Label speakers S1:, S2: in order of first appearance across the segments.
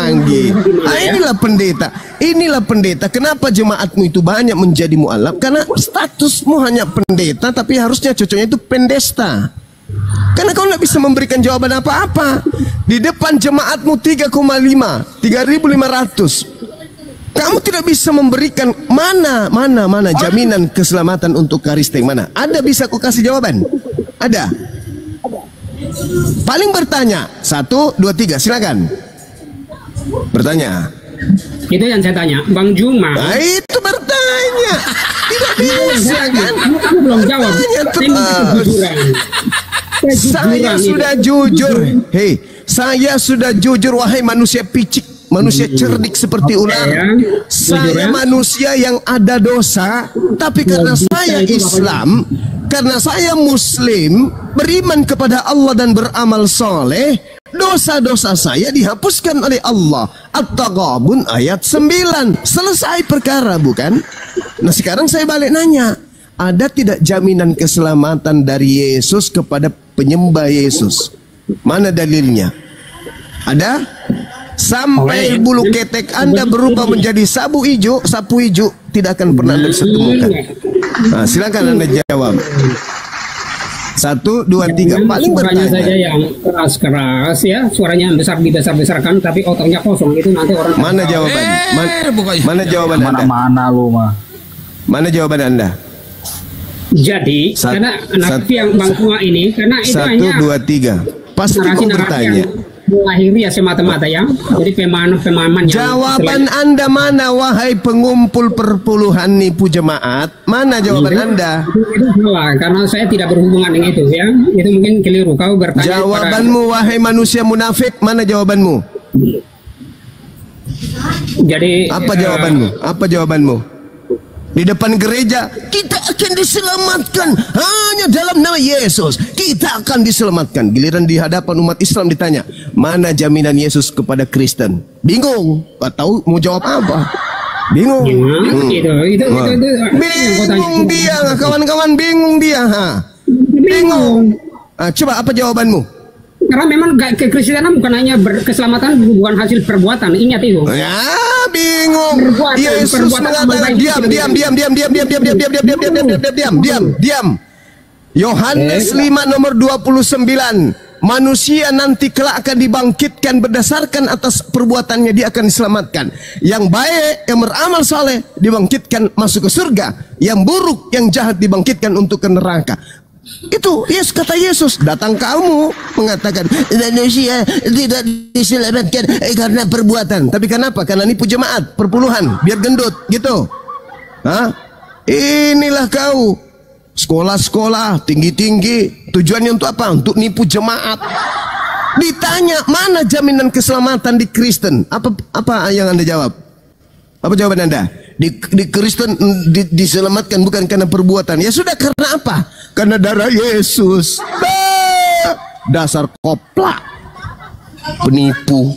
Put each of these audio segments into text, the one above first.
S1: canggih. Inilah pendeta. Kenapa jemaatmu itu banyak menjadi mualaf? Karena statusmu hanya pendeta, tapi harusnya cocoknya itu pendesta. Karena kau tidak bisa memberikan jawaban apa-apa. Di depan jemaatmu 3,5, 3.500. Kamu tidak bisa memberikan mana jaminan keselamatan untuk Kristen mana? Ada bisa aku kasih jawaban? Ada. Paling bertanya 1, 2, 3 silakan. Bertanya.
S2: Itu yang saya tanya, Bang Juma.
S1: Nah, itu bertanya. Tidak bisa kan?
S2: Kamu belum jawab.
S1: Saya sudah jujur. Hei, saya sudah jujur wahai manusia picik, manusia cerdik seperti ular. Saya manusia yang ada dosa, tapi karena saya Islam, karena saya Muslim, beriman kepada Allah dan beramal soleh, dosa-dosa saya dihapuskan oleh Allah. At-Taghabun ayat 9. Selesai perkara, bukan? Nah sekarang saya balik nanya, ada tidak jaminan keselamatan dari Yesus kepada penyembah Yesus? Mana dalilnya? Ada? Sampai bulu ketek Anda berubah menjadi sapu hijau tidak akan pernah Anda bisa temukan. Nah, silakan Anda jawab. 1, 2, 3. Paling
S2: bertanya saja yang keras-keras ya, suaranya yang besar-besarkan, tapi otaknya kosong. Itu nanti orang.
S1: Mana jawaban? Mana jawaban Anda?
S3: Mana lu mah?
S1: Mana jawaban Anda?
S2: Jadi karena anak yang Bang Tua ini, karena itu
S1: 1,
S2: hanya
S1: 2, 3. Pasti kau bertanya.
S2: Lahiri ya semata-mata ya. Jadi pemahaman
S1: jawaban Anda mana wahai pengumpul perpuluhan nipu jemaat? Mana jawaban Anda?
S2: Itu salah karena saya tidak berhubungan dengan itu ya. Itu mungkin keliru. Kau bertanya.
S1: Jawabanmu wahai manusia munafik, mana jawabanmu?
S2: Jadi
S1: apa jawabanmu? Apa jawabanmu? Di depan gereja kita akan diselamatkan hanya dalam nama Yesus. Kita akan diselamatkan. Giliran di hadapan umat Islam ditanya, mana jaminan Yesus kepada Kristen? Bingung, gak tahu mau jawab apa. Bingung. Bingung dia, kawan-kawan bingung dia. Bingung. Coba apa jawabanmu?
S2: Karena memang kekristenan bukan hanya keselamatan bukan hasil perbuatan. Ingat itu.
S1: Ya, bingung. Yesus mengatakan diam. Yohanes 5 nomor 29. Manusia nanti kelak akan dibangkitkan berdasarkan atas perbuatannya, dia akan diselamatkan. Yang baik, yang beramal saleh dibangkitkan masuk ke surga. Yang buruk, yang jahat dibangkitkan untuk ke neraka. Itu kata Yesus. Datang kamu mengatakan manusia tidak diselamatkan karena perbuatan. Tapi kenapa? Karena nipu jemaat, perpuluhan, biar gendut gitu. Inilah kau. Sekolah-sekolah tinggi-tinggi, tujuannya untuk apa? Untuk nipu jemaat. Ditanya mana jaminan keselamatan di Kristen? Apa yang Anda jawab? Apa jawaban Anda? Di Kristen diselamatkan bukan karena perbuatan. Ya sudah, karena apa? Karena darah Yesus. Dasar koplak, penipu.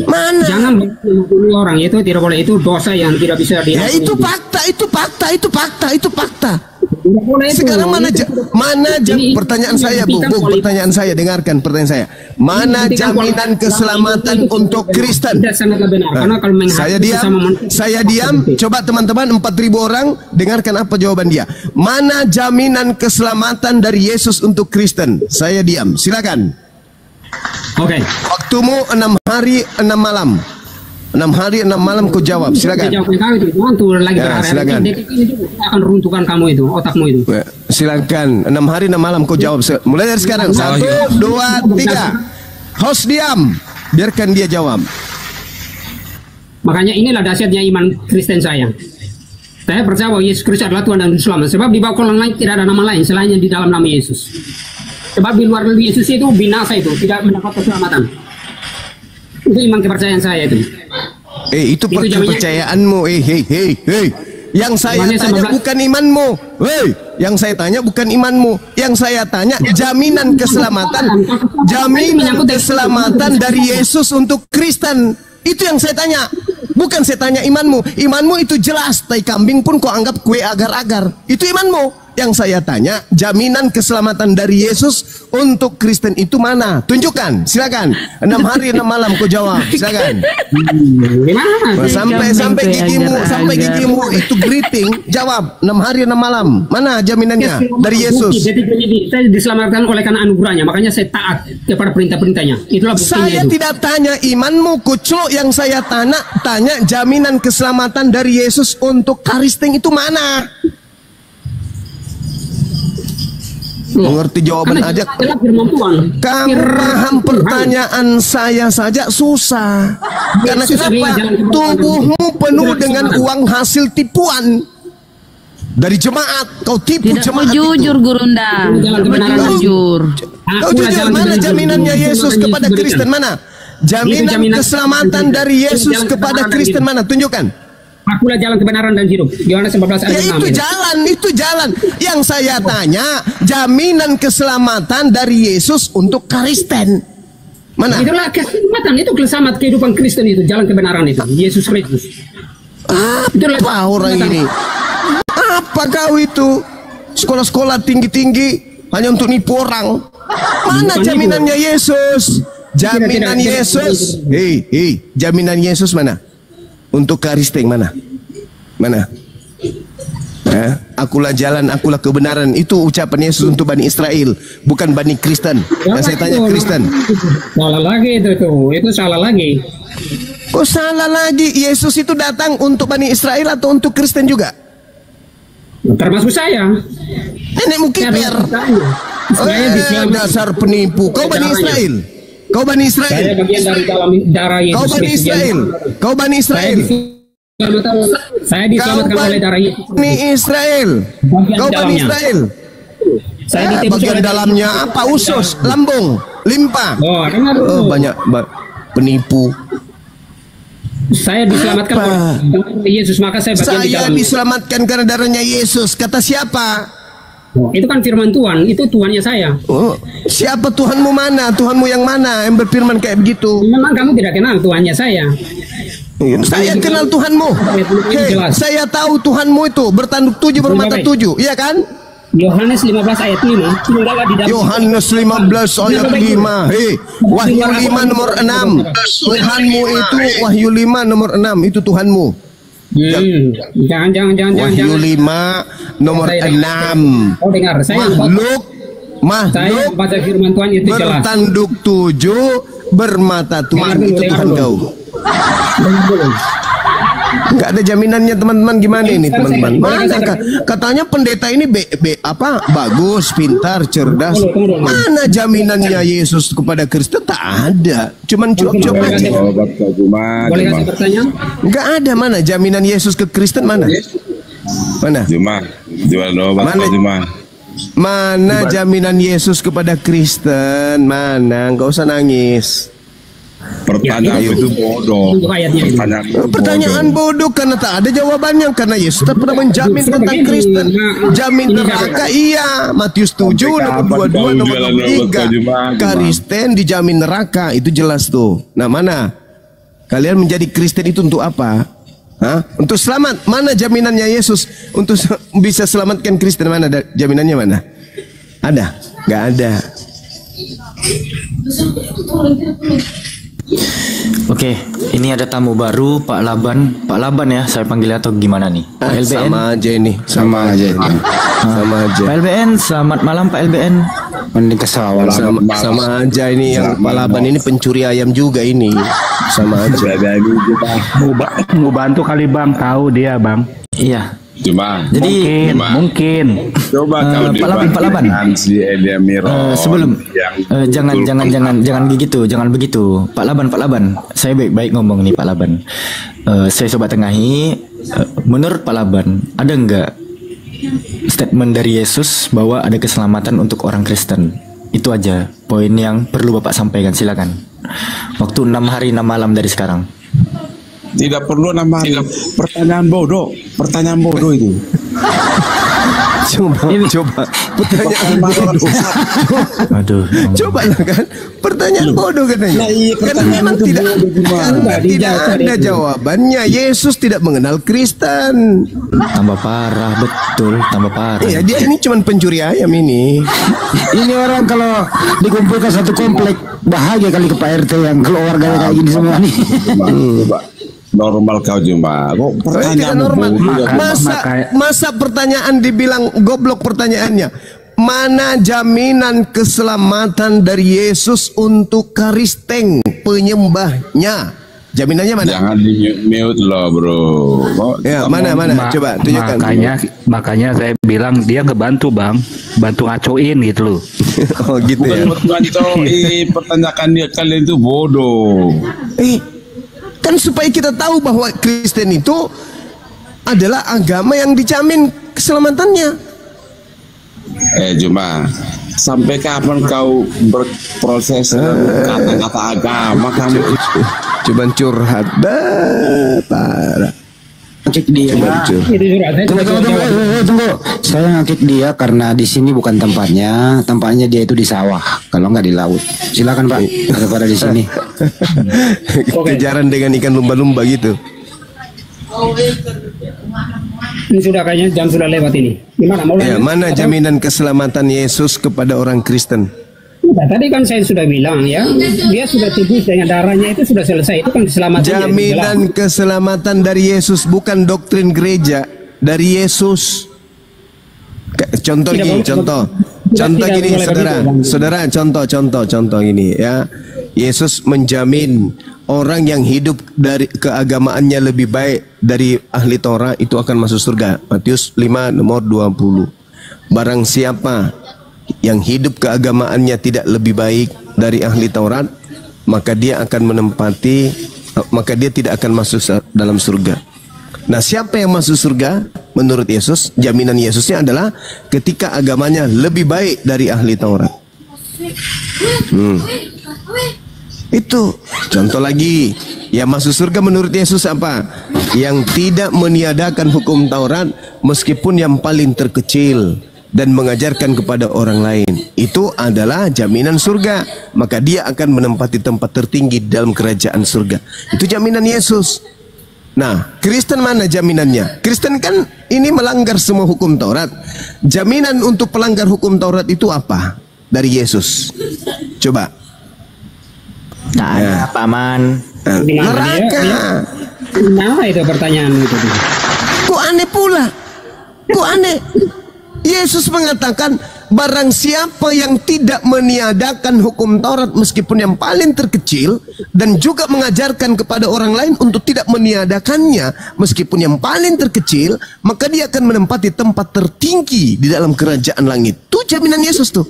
S1: Mana?
S2: Jangan membunuh orang, itu tidak boleh. Itu dosa yang tidak bisa diampuni.
S1: Ya itu fakta. Sekarang pertanyaan saya, Bu, pertanyaan saya, dengarkan pertanyaan saya. Mana jaminan keselamatan untuk Kristen? Saya diam. Coba teman-teman 4.000 orang dengarkan apa jawaban dia. Mana jaminan keselamatan dari Yesus untuk Kristen? Saya diam. Silakan.
S2: Oke.
S1: Waktumu 6 hari 6 malam. 6 hari 6 malam kau jawab. Silakan. Silakan.
S2: Akan runtuhkan kamu itu, otakmu itu.
S1: Silakan. 6 hari 6 malam kau jawab. Mulai dari sekarang. 1, 2, 3. Host diam. Biarkan dia jawab.
S2: Makanya inilah dahsyatnya iman Kristen saya. Saya percaya bahwa Yesus Kristus adalah Tuhan dan Juru Selamat. Sebab di bawah kolong langit tidak ada nama lain selain yang di dalam nama Yesus. Sebab di luar Yesus itu binasa, itu tidak mendapat keselamatan. Itu iman kepercayaan saya itu.
S1: Itu kepercayaanmu. Yang saya tanya bukan imanmu. Yang saya tanya bukan imanmu. Yang saya tanya jaminan keselamatan. Jaminan keselamatan dari Yesus untuk Kristen. Itu yang saya tanya. Bukan saya tanya imanmu. Imanmu itu jelas. Tai kambing pun kau anggap kue agar-agar. Itu imanmu. yang saya tanya, jaminan keselamatan dari Yesus untuk Kristen itu mana? Tunjukkan, silakan. 6 hari 6 malam kau jawab, silakan. Sampai gigimu itu greeting, jawab 6 hari 6 malam. Mana jaminannya dari Yesus?
S2: Saya diselamatkan oleh karena anugerahnya, makanya saya taat kepada perintah-perintahnya. Itulah buktinya.
S1: Saya tidak tanya imanmu, kucuk. Yang saya tanya jaminan keselamatan dari Yesus untuk Kristen itu mana? Mengerti jawaban aja. Kamu paham pertanyaan saya saja susah. Karena kenapa? Tubuhmu penuh dengan uang hasil tipuan dari jemaat. Kau tipu jemaat itu.
S3: Jujur Gurunda. Jujur.
S1: Kau jujur. Mana jaminannya Yesus kepada Kristen? Mana? Jaminan keselamatan dari Yesus kepada Kristen mana? Tunjukkan.
S2: Akulah jalan kebenaran dan hidup. Yohanes 14 ayat 6.
S1: Itu jalan. Yang saya tanya, jaminan keselamatan dari Yesus untuk Kristen. Mana?
S2: Itulah keselamatan, itu selamat kehidupan Kristen itu, jalan kebenaran itu. Yesus Kristus.
S1: Apa orang ini? Apa kau itu? Sekolah-sekolah tinggi-tinggi hanya untuk nipu orang. Mana jaminannya Yesus? Jaminan Yesus. Hei, jaminan Yesus mana? Untuk Kristen mana? Mana? Akulah jalan, akulah kebenaran. Itu ucapan Yesus untuk Bani Israel, bukan Bani Kristen. Yang saya tanya Kristen.
S2: Salah lagi itu salah lagi.
S1: Kok salah lagi? Yesus itu datang untuk Bani Israel atau untuk Kristen juga?
S2: Termasuk saya.
S1: Nenekmu kiper. Dasar penipu. Kau Bani Israel. Kau Bani Israel.
S2: Saya bagian dari dalam darah Yesus.
S1: Kau Bani Israel. Kau Bani Israel.
S2: Saya diselamatkan oleh darah Yesus.
S1: Bani Israel. Kau Bani Israel. Saya bagian dalamnya apa? Usus, lambung, limpa. Banyak penipu.
S2: Saya diselamatkan oleh Yesus, maka saya bagian di dalamnya. Saya
S1: diselamatkan karena darahnya Yesus. Kata siapa?
S2: Itu kan firman Tuhan, itu Tuhannya saya.
S1: Siapa Tuhanmu mana? Tuhanmu yang mana yang berfirman kayak begitu?
S2: Memang kamu tidak kenal Tuhannya saya.
S1: Saya kenal Tuhanmu. Saya tahu Tuhanmu itu bertanduk 7 bermata 7, iya kan?
S2: Yohanes 15 ayat 5.
S1: Yohanes 15 ayat 5. Wahyu 5 nomor 6. Tuhanmu itu Wahyu 5 nomor 6 itu Tuhanmu.
S2: Jangan.
S1: Wahyu 5 nomor 6.
S2: Oh, dengar,
S1: makhluk
S2: baca firman Tuhan itu jelas.
S1: Bertanduk 7 bermata Tuhan itu Tuhan kau. Enggak ada jaminannya teman-teman. Gimana ini teman-teman? Katanya pendeta ini bagus, pintar, cerdas. Mana jaminannya Yesus kepada Kristen? Tak ada. Cuman cuap-cuap aja.
S2: Boleh kasih pertanyaan?
S1: Enggak ada. Mana jaminan Yesus ke Kristen? Mana? Mana jaminan Yesus kepada Kristen? Mana? Enggak usah nangis.
S4: Pertanyaan itu bodoh.
S1: Pertanyaan bodoh karena tak ada jawabannya. Karena Yesus tak pernah menjamin tentang Kristen. Jamin neraka iya. Matius 7 nomor 22 nomor 23. Kristen dijamin neraka, itu jelas tuh. Nah, mana? Kalian menjadi Kristen itu untuk apa? Untuk selamat. Mana jaminannya Yesus untuk bisa selamatkan Kristen? Mana jaminannya mana? Ada? Gak ada.
S5: Oke, ini ada tamu baru, Pak Laban. Pak Laban ya, saya panggil atau gimana nih? Pak LBN.
S1: Sama aja ini. Sama aja.
S5: Pak LBN, selamat malam Pak LBN.
S1: Sama aja ini yang Pak Laban ini pencuri ayam juga ini. Sama aja.
S6: Mau bantu kali Bang, tahu dia Bang.
S5: Iya.
S6: Jadi mungkin.
S4: Coba kalau
S5: Pak Laban. Sebelum jangan begitu, jangan begitu. Pak Laban, saya baik-baik ngomong nih Pak Laban. Saya coba tengahi. Menurut Pak Laban, ada enggak statement dari Yesus bahwa ada keselamatan untuk orang Kristen? Itu aja poin yang perlu Bapak sampaikan, silakan. Waktu 6 hari 6 malam dari sekarang.
S4: Tidak perlu nambah pertanyaan bodoh itu.
S1: Coba. Pertanyaan bodoh.
S5: Aduh.
S1: Coba lah kan. Pertanyaan bodoh katanya. Karena memang tidak ada jawabannya. Yesus tidak mengenal Kristen.
S5: Tambah parah, betul, tambah parah.
S1: Iya, dia ini cuma pencuri ayam ini.
S6: Ini orang kalau dikumpulkan satu komplek bahagia kali ke Pak RT yang keluarganya kayak gini semua nih.
S4: Coba. Normal kau cuma. Kok
S1: Tidak normal. Masa pertanyaan dibilang goblok pertanyaannya. Mana jaminan keselamatan dari Yesus untuk Kristen penyembahnya? Jaminannya mana?
S4: Jangan di-mute loh, bro.
S1: Ya, mana? Coba tunjukkan.
S6: Makanya saya bilang dia ngebantu, Bang. Bantu ngacoin gitu loh.
S1: Oh, gitu ya.
S4: Bukan itu, pertanyaan dia kalian itu bodoh.
S1: Kan supaya kita tahu bahwa Kristen itu adalah agama yang dijamin keselamatannya.
S4: Cuma sampai kapan kau berproses kata-kata agama kamu?
S1: Coba curhat parah.
S6: Ngakik dia. Tunggu. Saya ngakik dia karena di sini bukan tempatnya. Tempatnya dia itu di sawah. Kalau nggak di laut. Silakan Pak. Daripada di sini.
S1: Kejaran dengan ikan lumba-lumba gitu.
S2: Ini sudah kayaknya jam sudah lewat ini. Gimana?
S1: Mana jaminan keselamatan Yesus kepada orang Kristen?
S2: Nah, tadi kan saya sudah bilang ya, dia sudah tebus dengan darahnya itu sudah selesai. Itu kan keselamatan.
S1: Jaminan keselamatan dari Yesus, bukan doktrin gereja, dari Yesus. Contoh gini, contoh gini, saudara, contoh gini ya. Yesus menjamin orang yang hidup dari keagamaannya lebih baik dari ahli Taurat itu akan masuk surga. Matius 5 nomor 20. Barang siapa yang hidup keagamaannya tidak lebih baik dari ahli Taurat, maka dia tidak akan masuk dalam surga. Nah, siapa yang masuk surga menurut Yesus? Jaminan Yesusnya adalah ketika agamanya lebih baik dari ahli Taurat. Itu contoh lagi. Yang masuk surga menurut Yesus apa? Yang tidak meniadakan hukum Taurat meskipun yang paling terkecil dan mengajarkan kepada orang lain. Itu adalah jaminan surga. Maka dia akan menempati tempat tertinggi dalam kerajaan surga. Itu jaminan Yesus. Nah, Kristen mana jaminannya? Kristen kan ini melanggar semua hukum Taurat. Jaminan untuk pelanggar hukum Taurat itu apa? Dari Yesus. Coba.
S5: Nah, paman.
S1: Neraka.
S2: Nah, itu pertanyaan itu.
S1: Kok aneh pula? Kok aneh? Yesus mengatakan barang siapa yang tidak meniadakan hukum Taurat meskipun yang paling terkecil dan juga mengajarkan kepada orang lain untuk tidak meniadakannya meskipun yang paling terkecil, maka dia akan menempati tempat tertinggi di dalam kerajaan langit. Itu jaminan Yesus tuh.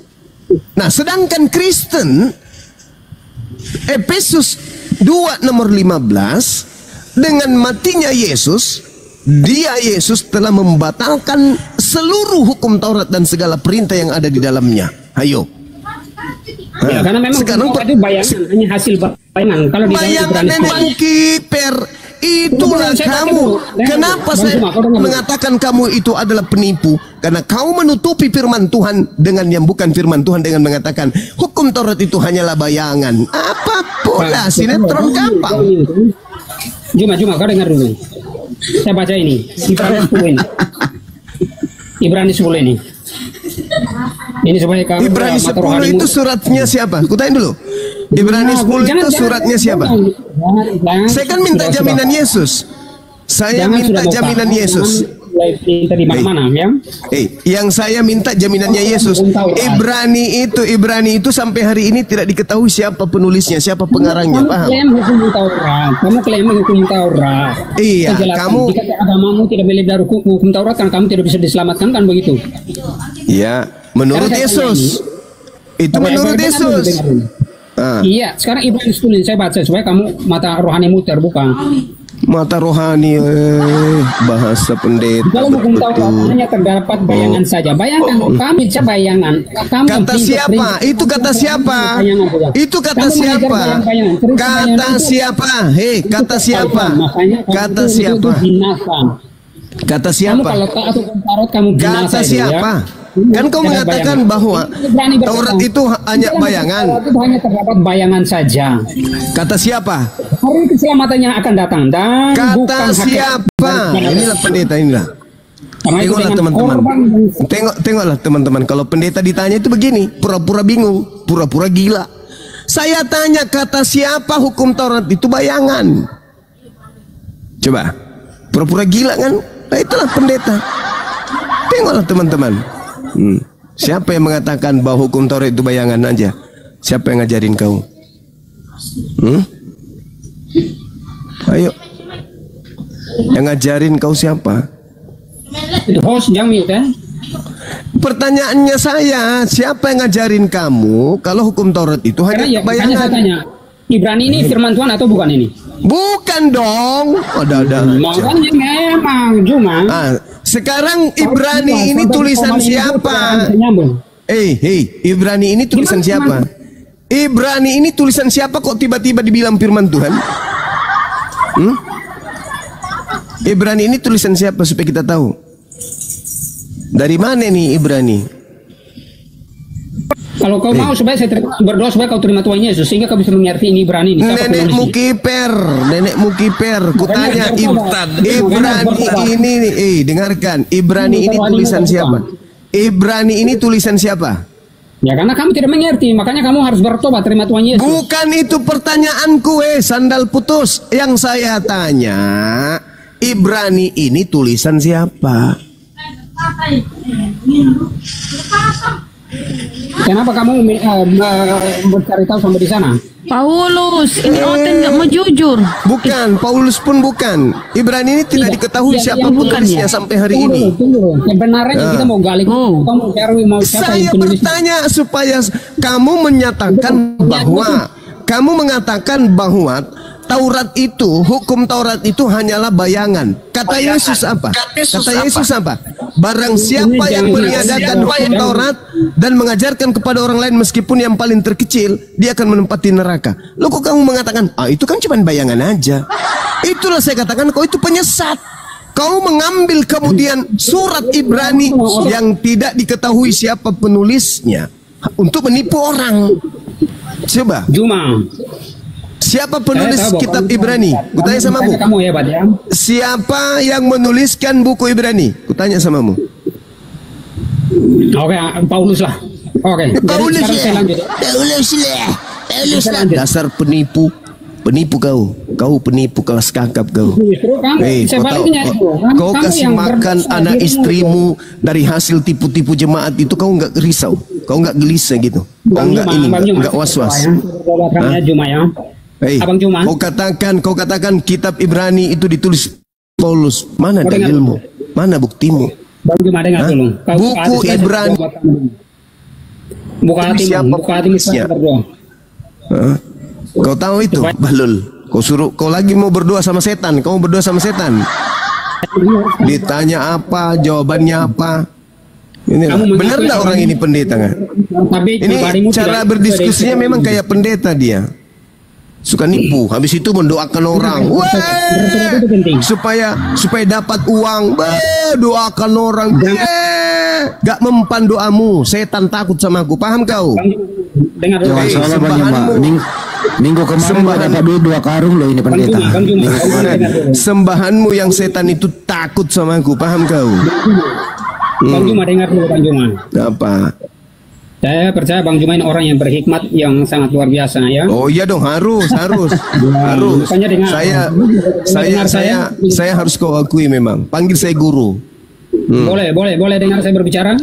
S1: Nah, sedangkan Kristen Efesus 2 nomor 15, dengan matinya Yesus, Yesus telah membatalkan seluruh hukum Taurat dan segala perintah yang ada di dalamnya. Ayo.
S2: Ya, karena memang sekarang itu bayangan, hanya hasil bayangan. Kalau di
S1: bayangan memang kiper. Itulah kamu. Kenapa saya mengatakan kamu itu adalah penipu? Karena kau menutupi firman Tuhan dengan yang bukan firman Tuhan dengan mengatakan hukum Taurat itu hanyalah bayangan. Apa pula sinetron kapal?
S2: Cuma kau dengar dulu. Saya baca ini Ibrani 10 ini. Ini supaya kamu
S1: Ibrani 10 itu suratnya siapa? Kutanya dulu. Ibrani 10 itu suratnya siapa? Saya kan minta jaminan Yesus. Saya minta jaminan Yesus.
S2: Minta di mana-mana ya?
S1: Yang saya minta jaminannya Yesus. Ibrani itu sampai hari ini tidak diketahui siapa penulisnya, siapa pengarangnya. Paham?
S2: Kamu klaim hukum Taurat.
S1: Iya, kamu
S2: jika agamamu tidak boleh dari hukum Taurat kan kamu tidak bisa diselamatkan kan begitu?
S1: Iya, menurut Yesus. Itu menurut Yesus.
S2: Iya, sekarang Ibrani 10 saya baca supaya kamu mata rohanimu terbuka.
S1: Mata rohani, bahasa pendeta.
S2: Kalau hukum Taurat hanya terdapat bayangan saja. Bayangkan, kami baca bayangan.
S1: Kata siapa? Itu kata siapa? Itu kata siapa? Kata siapa? Hei, kata siapa? Kata siapa? Kata siapa?
S2: Kamu kalau taat hukum Taurat kamu binasa.
S1: Kata siapa? Ya? Kan kau mengatakan bahwa Taurat itu hanya bayangan.
S2: Taurat itu hanya terdapat bayangan saja.
S1: Kata siapa?
S2: Hari keselamatannya akan datang dan
S1: kata siapa? Inilah pendeta inilah. Tengoklah teman-teman. Tengoklah teman-teman. Kalau pendeta ditanya itu begini, pura-pura bingung, pura-pura gila. Saya tanya kata siapa hukum Taurat itu bayangan. Coba, pura-pura gila kan? Nah itulah pendeta. Tengoklah teman-teman. Siapa yang mengatakan bahwa hukum Taurat itu bayangan aja? Siapa yang ngajarin kau? Ayo. Yang ngajarin kau siapa?
S2: Host jangan mute ya.
S1: Pertanyaannya saya, siapa yang ngajarin kamu kalau hukum Taurat itu hanya bayangan?
S2: Saya tanya, Ibrani ini firman Tuhan atau bukan ini?
S1: Bukan dong. Ada.
S2: Makanya memang cuma.
S1: Sekarang Ibrani ini tulisan siapa? Ibrani ini tulisan siapa? Ibrani ini tulisan siapa kok tiba-tiba dibilang firman Tuhan? Ibrani ini tulisan siapa supaya kita tahu? Dari mana nih Ibrani?
S2: Kalau kau mau supaya saya berdoa supaya kau terima Tuhan Yesus sehingga kau bisa mengerti ini Ibrani ini.
S1: Nenekmu kiper. Kutanya Ibrani ini nih, dengarkan. Ibrani ini tulisan siapa? Ibrani ini tulisan siapa?
S2: Ya karena kamu tidak mengerti, makanya kamu harus bertobat terima Tuhan Yesus.
S1: Bukan itu pertanyaanku, sandal putus. Yang saya tanya, Ibrani ini tulisan siapa?
S2: Kenapa kamu mencari tahu sampai di sana?
S3: Paulus, ini Oten nggak mau jujur.
S1: Bukan, Paulus pun bukan. Ibrani ini tidak diketahui siapa penulisnya sampai hari ini.
S2: Kebenarannya kita mau gali.
S1: Saya bertanya supaya kamu mengatakan bahwa Taurat itu, hukum Taurat itu hanyalah bayangan. Kata Yesus apa? Kata Yesus apa? Barang siapa yang meniadakan hukum Taurat dan mengajarkan kepada orang lain meskipun yang paling terkecil, dia akan menempati neraka. Loh kok kamu mengatakan, itu kan cuma bayangan aja. Itulah saya katakan, kau itu penyesat. Kau mengambil kemudian surat Ibrani yang tidak diketahui siapa penulisnya untuk menipu orang. Coba. Siapa penulis kitab Ibrani? Kutanya samamu. Siapa yang menuliskan buku Ibrani? Kutanya samamu.
S2: Oke, Paulus lah. Oke.
S1: Paulus lah. Dasar penipu. Penipu kau. Kau penipu kelas kakap kau. Kau kasih makan anak istrimu dari hasil tipu-tipu jemaat itu, kau nggak risau? Kau nggak gelisah gitu? Kau nggak was-was? Kau katakan kitab Ibrani itu ditulis Paulus. Mana dalilmu? Mana buktimu? Buku Ibrani.
S2: Buka hatimu.
S1: Kau tahu itu, Bahlul? Kau lagi mau berdoa sama setan. Kau berdoa sama setan. Ditanya apa, jawabannya apa? Benar nggak orang ini pendeta nggak? Ini cara berdiskusinya memang kayak pendeta dia. Suka nipu, habis itu mendoakan orang. Supaya dapat uang. Doakan orang. Gak mempan doamu. Setan takut sama aku. Paham kau?
S6: Minggu kemarin dapat 2 karung loh ini pendeta.
S1: Sembahanmu yang setan itu takut sama aku. Paham kau?
S2: Bang Juma dengar dulu Bang Juma.
S1: Apa?
S2: Saya percaya Bang Juma ini orang yang berhikmat yang sangat luar biasa ya.
S1: Oh iya dong, harus. Harus. Saya harus kau akui memang. Panggil saya guru.
S2: Boleh dengar saya berbicara?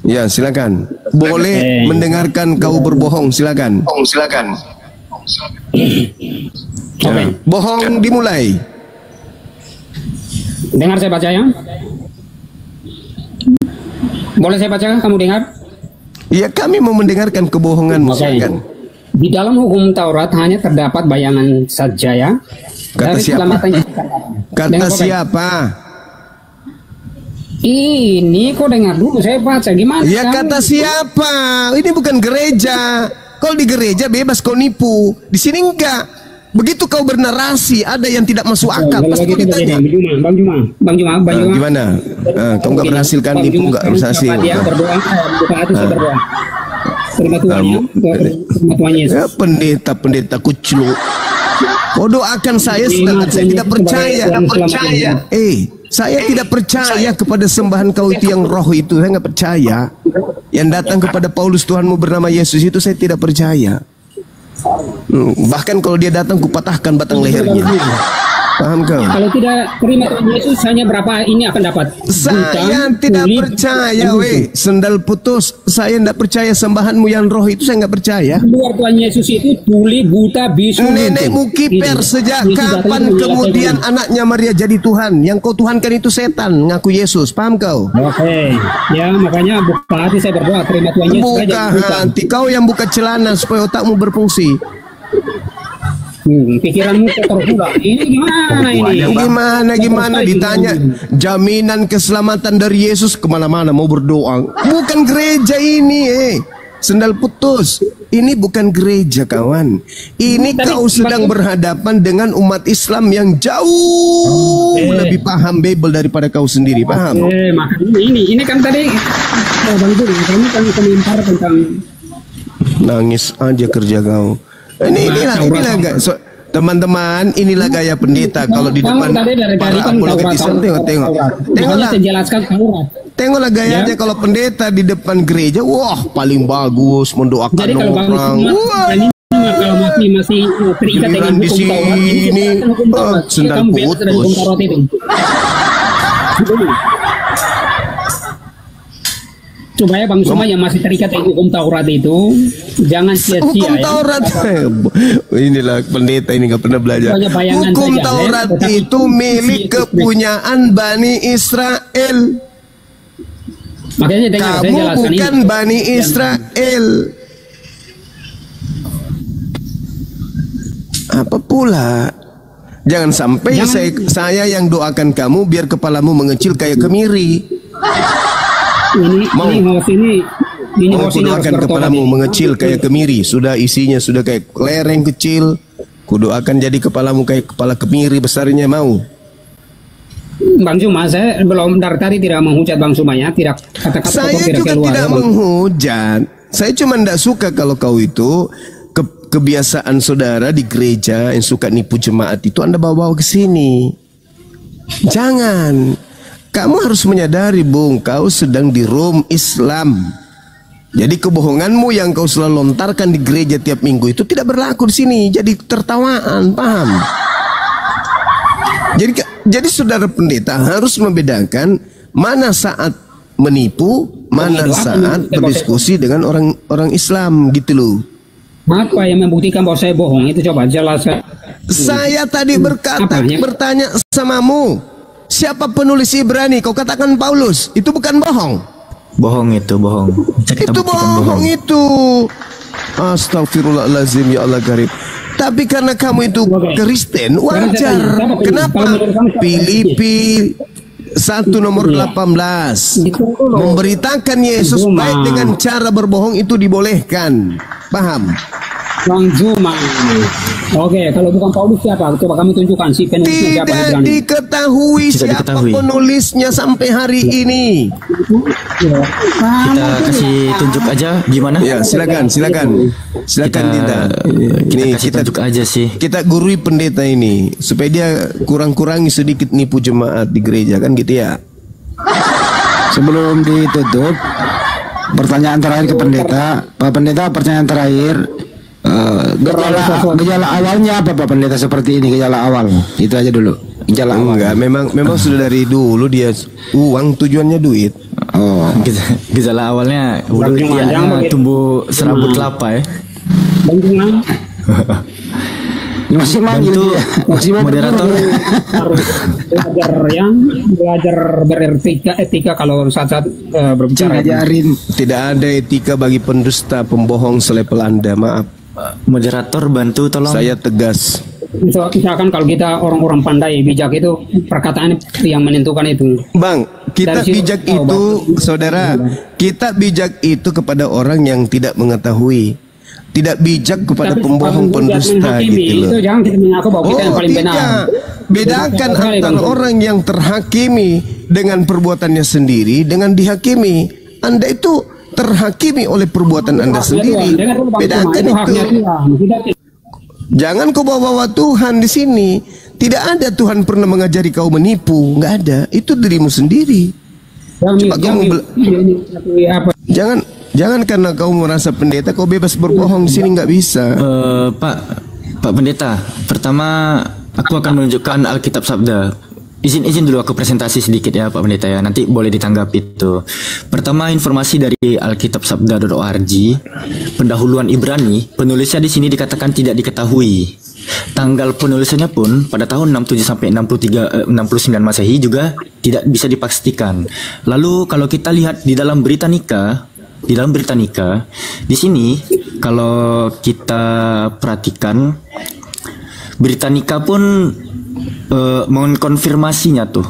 S1: Ya, silakan. Boleh mendengarkan kau berbohong, silakan.
S2: Oke.
S1: Bohong dimulai.
S2: Dengar saya baca ya. Boleh saya baca? Kamu dengar?
S1: Ya, kami mau mendengarkan kebohonganmu.
S2: Di dalam hukum Taurat hanya terdapat bayangan saja ya.
S1: Kata siapa? Kata siapa?
S2: Ini kok dengar dulu saya baca gimana?
S1: Ya kata siapa? Ini bukan gereja. Kalau di gereja bebas kau nipu. Di sini enggak. Begitu kau bernarasi, ada yang tidak masuk akal. Pasti kau ditanya.
S2: Bang Juma.
S1: Gimana? Kau nggak berhasil kan? Ibu nggak berhasil.
S2: Dia berdoa, berdoa. Terima Tuhan Yesus.
S1: Ya, pendeta kucluk. Kau doakan saya, sedangkan saya tidak percaya. Saya tidak percaya kepada sembahan kau itu yang roh itu. Saya nggak percaya. Yang datang kepada Paulus Tuhanmu bernama Yesus itu saya tidak percaya. Bahkan kalau dia datang kupatahkan batang lehernya. Paham kau?
S2: Kalau tidak terima Tuhan Yesus, hanya berapa ini akan dapat?
S1: Saya tidak percaya, sendal putus. Saya tidak percaya sembahanmu yang roh itu, saya nggak percaya.
S2: Luar Tuhan Yesus itu tuli, buta, bisu.
S1: Nenekmu kiper sejak kapan kemudian anaknya Maria jadi Tuhan? Yang kau tuhankan itu setan, ngaku Yesus. Paham kau?
S2: Oke. Ya makanya buka hati saya berdoa, terima Tuhan Yesus.
S1: Buka hati, kau yang buka celana supaya otakmu berfungsi.
S2: Pikiranmu kotor pula. Ini gimana ini?
S1: Gimana ditanya jaminan keselamatan dari Yesus, kemana-mana mau berdoa. Bukan gereja ini, sendal putus. Ini bukan gereja, kawan. Ini kau sedang berhadapan dengan umat Islam yang jauh lebih paham Bible daripada kau sendiri. Paham?
S2: Makanya ini kan tadi Bang Guru, kamu kan komentar tentang
S1: nangis aja kerja kau. Inilah teman-teman, inilah gaya pendeta kalau di depan para apologet Islam. Tengoklah gayanya kalau pendeta di depan gereja, wah paling bagus mendoakan orang.
S2: Kalau masih terikat dengan
S1: di sini sendal putus.
S2: Supaya Bang Suma yang masih terikat dengan hukum Taurat itu jangan sia-sia.
S1: Hukum Taurat, inilah pendeta ini nggak pernah belajar. Hukum Taurat itu milik kepunyaan Bani Israel.
S2: Makanya
S1: kamu bukan ini. Bani Israel. Apa pula? Jangan sampai saya yang doakan kamu biar kepalamu mengecil kayak kemiri. Ini doakan kepalamu mengecil kayak kemiri. Sudah isinya sudah kayak lereng kecil. Kudoakan jadi kepalamu kayak kepala kemiri besarnya, mau?
S2: Bang Suma, saya belum dari tadi tidak menghujat Bang Suma ya. Kata-kata
S1: saya juga tidak menghujat. Saya cuma tidak suka kalau kau itu kebiasaan saudara di gereja yang suka nipu jemaat itu Anda bawa ke sini. Jangan. Kamu harus menyadari, Bung, kau sedang di room Islam. Jadi kebohonganmu yang kau selalu lontarkan di gereja tiap minggu itu tidak berlaku di sini. Jadi tertawaan, paham? Jadi saudara pendeta harus membedakan mana saat menipu, mana saat berdiskusi dengan orang Islam, gitu loh.
S2: Apa yang membuktikan bahwa saya bohong? Itu coba jelaskan.
S1: Saya tadi bertanya samamu. Siapa penulis Ibrani? Kau katakan Paulus. Itu bukan bohong.
S5: Bohong itu, bohong.
S1: Itu bohong itu. Astagfirullahaladzim, ya Allah karim. Tapi karena kamu itu Kristen, wajar. Kenapa? Filipi 1 nomor 18 memberitakan Yesus baik dengan cara berbohong itu dibolehkan. Paham?
S2: Bang Zuma. Oke, kalau bukan Paulus siapa? Coba kami tunjukkan si penulisnya siapa.
S1: Tidak diketahui siapa penulisnya sampai hari ini.
S5: Kita kasih tunjuk aja gimana?
S1: Ya, silakan kita
S5: kasih tunjuk aja sih.
S1: Kita gurui pendeta ini supaya dia kurang-kurangi sedikit nipu jemaat di gereja, kan gitu ya.
S6: Sebelum ditutup, pertanyaan terakhir ke pendeta. Pak Pendeta, pertanyaan terakhir. Gejala awalnya apa Pak Pendeta seperti ini, gejala awal? Itu aja dulu. Gejala awal.
S1: Enggak, memang sudah dari dulu dia uang tujuannya duit.
S5: Oh, gejala awalnya tumbuh serabut kelapa ya.
S6: Masih manggil
S5: moderator.
S2: Belajar beretika kalau saat berbicara.
S1: Tidak ada etika bagi pendusta, pembohong, selepel Anda. Maaf.
S5: Moderator bantu tolong.
S1: Saya tegas.
S2: Misalkan kalau kita orang-orang pandai bijak itu perkataan yang menentukan itu.
S1: Bang, kita bijak itu, saudara, kita bijak itu kepada orang yang tidak mengetahui. tidak bijak kepada pembohong pendusta gitu loh.
S2: Itu jangan kita mengaku bahwa kita yang paling benar.
S1: Bedakan antara orang yang terhakimi dengan perbuatannya sendiri dengan dihakimi. Anda itu terhakimi oleh perbuatan Anda sendiri. Bedakan itu. Jangan kau bawa Tuhan di sini. Tidak ada Tuhan pernah mengajari kau menipu, nggak ada. Itu dirimu sendiri. Coba kamu jangan karena kau merasa pendeta kau bebas berbohong di sini, nggak bisa.
S5: Pak Pendeta, pertama aku akan menunjukkan Alkitab Sabda. Izin dulu aku presentasi sedikit ya Pak Pendeta ya, nanti boleh ditanggapi itu. Pertama, informasi dari alkitabsabda.org, pendahuluan Ibrani, penulisnya di sini dikatakan tidak diketahui. Tanggal penulisannya pun pada tahun 67 sampai 69 Masehi juga tidak bisa dipastikan. Lalu kalau kita lihat di dalam Britannica, di sini kalau kita perhatikan Britannica pun mengkonfirmasinya tuh.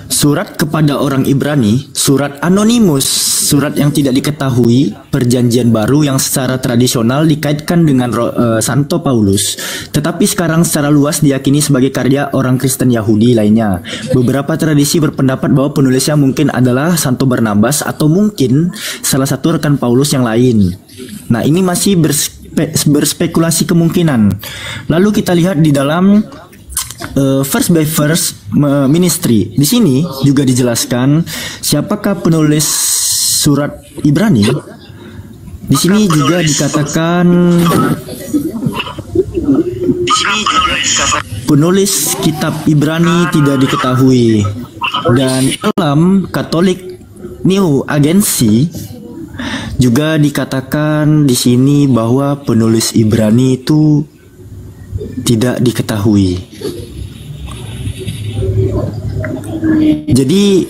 S5: Surat kepada orang Ibrani, surat anonimus, surat yang tidak diketahui, perjanjian baru yang secara tradisional dikaitkan dengan Santo Paulus, tetapi sekarang secara luas diyakini sebagai karya orang Kristen Yahudi lainnya. Beberapa tradisi berpendapat bahwa penulisnya mungkin adalah Santo Barnabas atau mungkin salah satu rekan Paulus yang lain. Nah, ini masih berspekulasi kemungkinan. Lalu kita lihat di dalam verse by verse ministry. Di sini juga dijelaskan siapakah penulis surat Ibrani. Di sini juga dikatakan penulis kitab Ibrani tidak diketahui. Dan dalam Katolik New Agency juga dikatakan di sini bahwa penulis Ibrani itu tidak diketahui. Jadi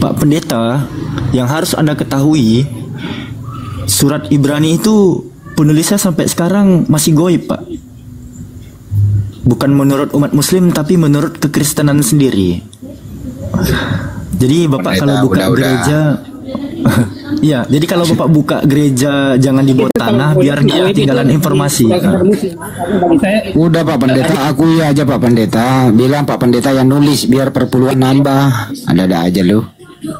S5: Pak Pendeta, yang harus Anda ketahui, surat Ibrani itu penulisnya sampai sekarang masih goib, Pak. Bukan menurut umat Muslim, tapi menurut kekristenan sendiri. Jadi Bapak kalau buka gereja, iya, jadi kalau Bapak buka gereja jangan dibuat tanah biar dia ketinggalan informasi.
S6: Udah Pak Pendeta, akui aja Pak Pendeta. Bilang Pak Pendeta yang nulis biar perpuluhan nambah. Ada aja lu.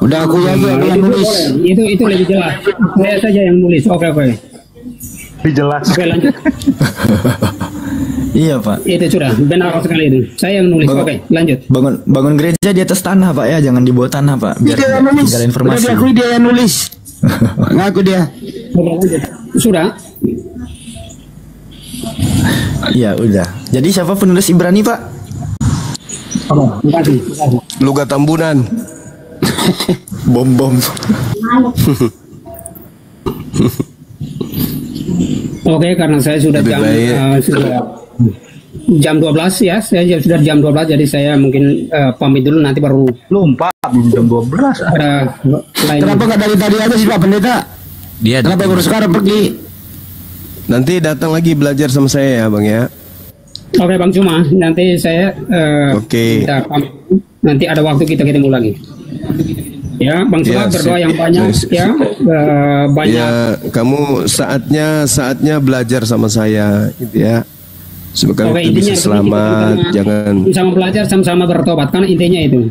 S6: Udah akui aja lu yang nulis.
S2: Itu lebih jelas. Saya saja yang nulis. Oke.
S7: Lebih jelas.
S2: Oke, lanjut.
S5: Iya Pak.
S2: Itu sudah benar sekali itu. Saya yang nulis. Oke, lanjut.
S5: Bangun gereja di atas tanah Pak ya, jangan di bawah tanah Pak. Biar tinggal informasi.
S6: Udah diakui dia yang nulis. Ngaku dia.
S2: Sudah.
S5: Ya udah. Jadi siapa penulis Ibrani Pak?
S1: Luga Tambunan.
S5: Bom.
S2: Oke, karena saya sudah jam 12 ya, saya sudah jam 12, jadi saya mungkin pamit dulu, nanti baru
S7: Lupa belum jam 12.
S6: Kenapa nggak dari tadi aja sih Pak Pendeta? Kenapa baru sekarang pergi?
S1: Nanti datang lagi belajar sama saya ya Bang ya.
S2: Oke Bang Cuma, nanti saya
S1: Oke.
S2: Nanti ada waktu kita ketemu lagi. Ya, Bang Cuma berdoa yang banyak ya, banyak.
S1: Ya, kamu saatnya belajar sama saya gitu ya. Supaya kita bisa selamat, jangan
S2: sama belajar sama-sama bertobat, kan intinya itu.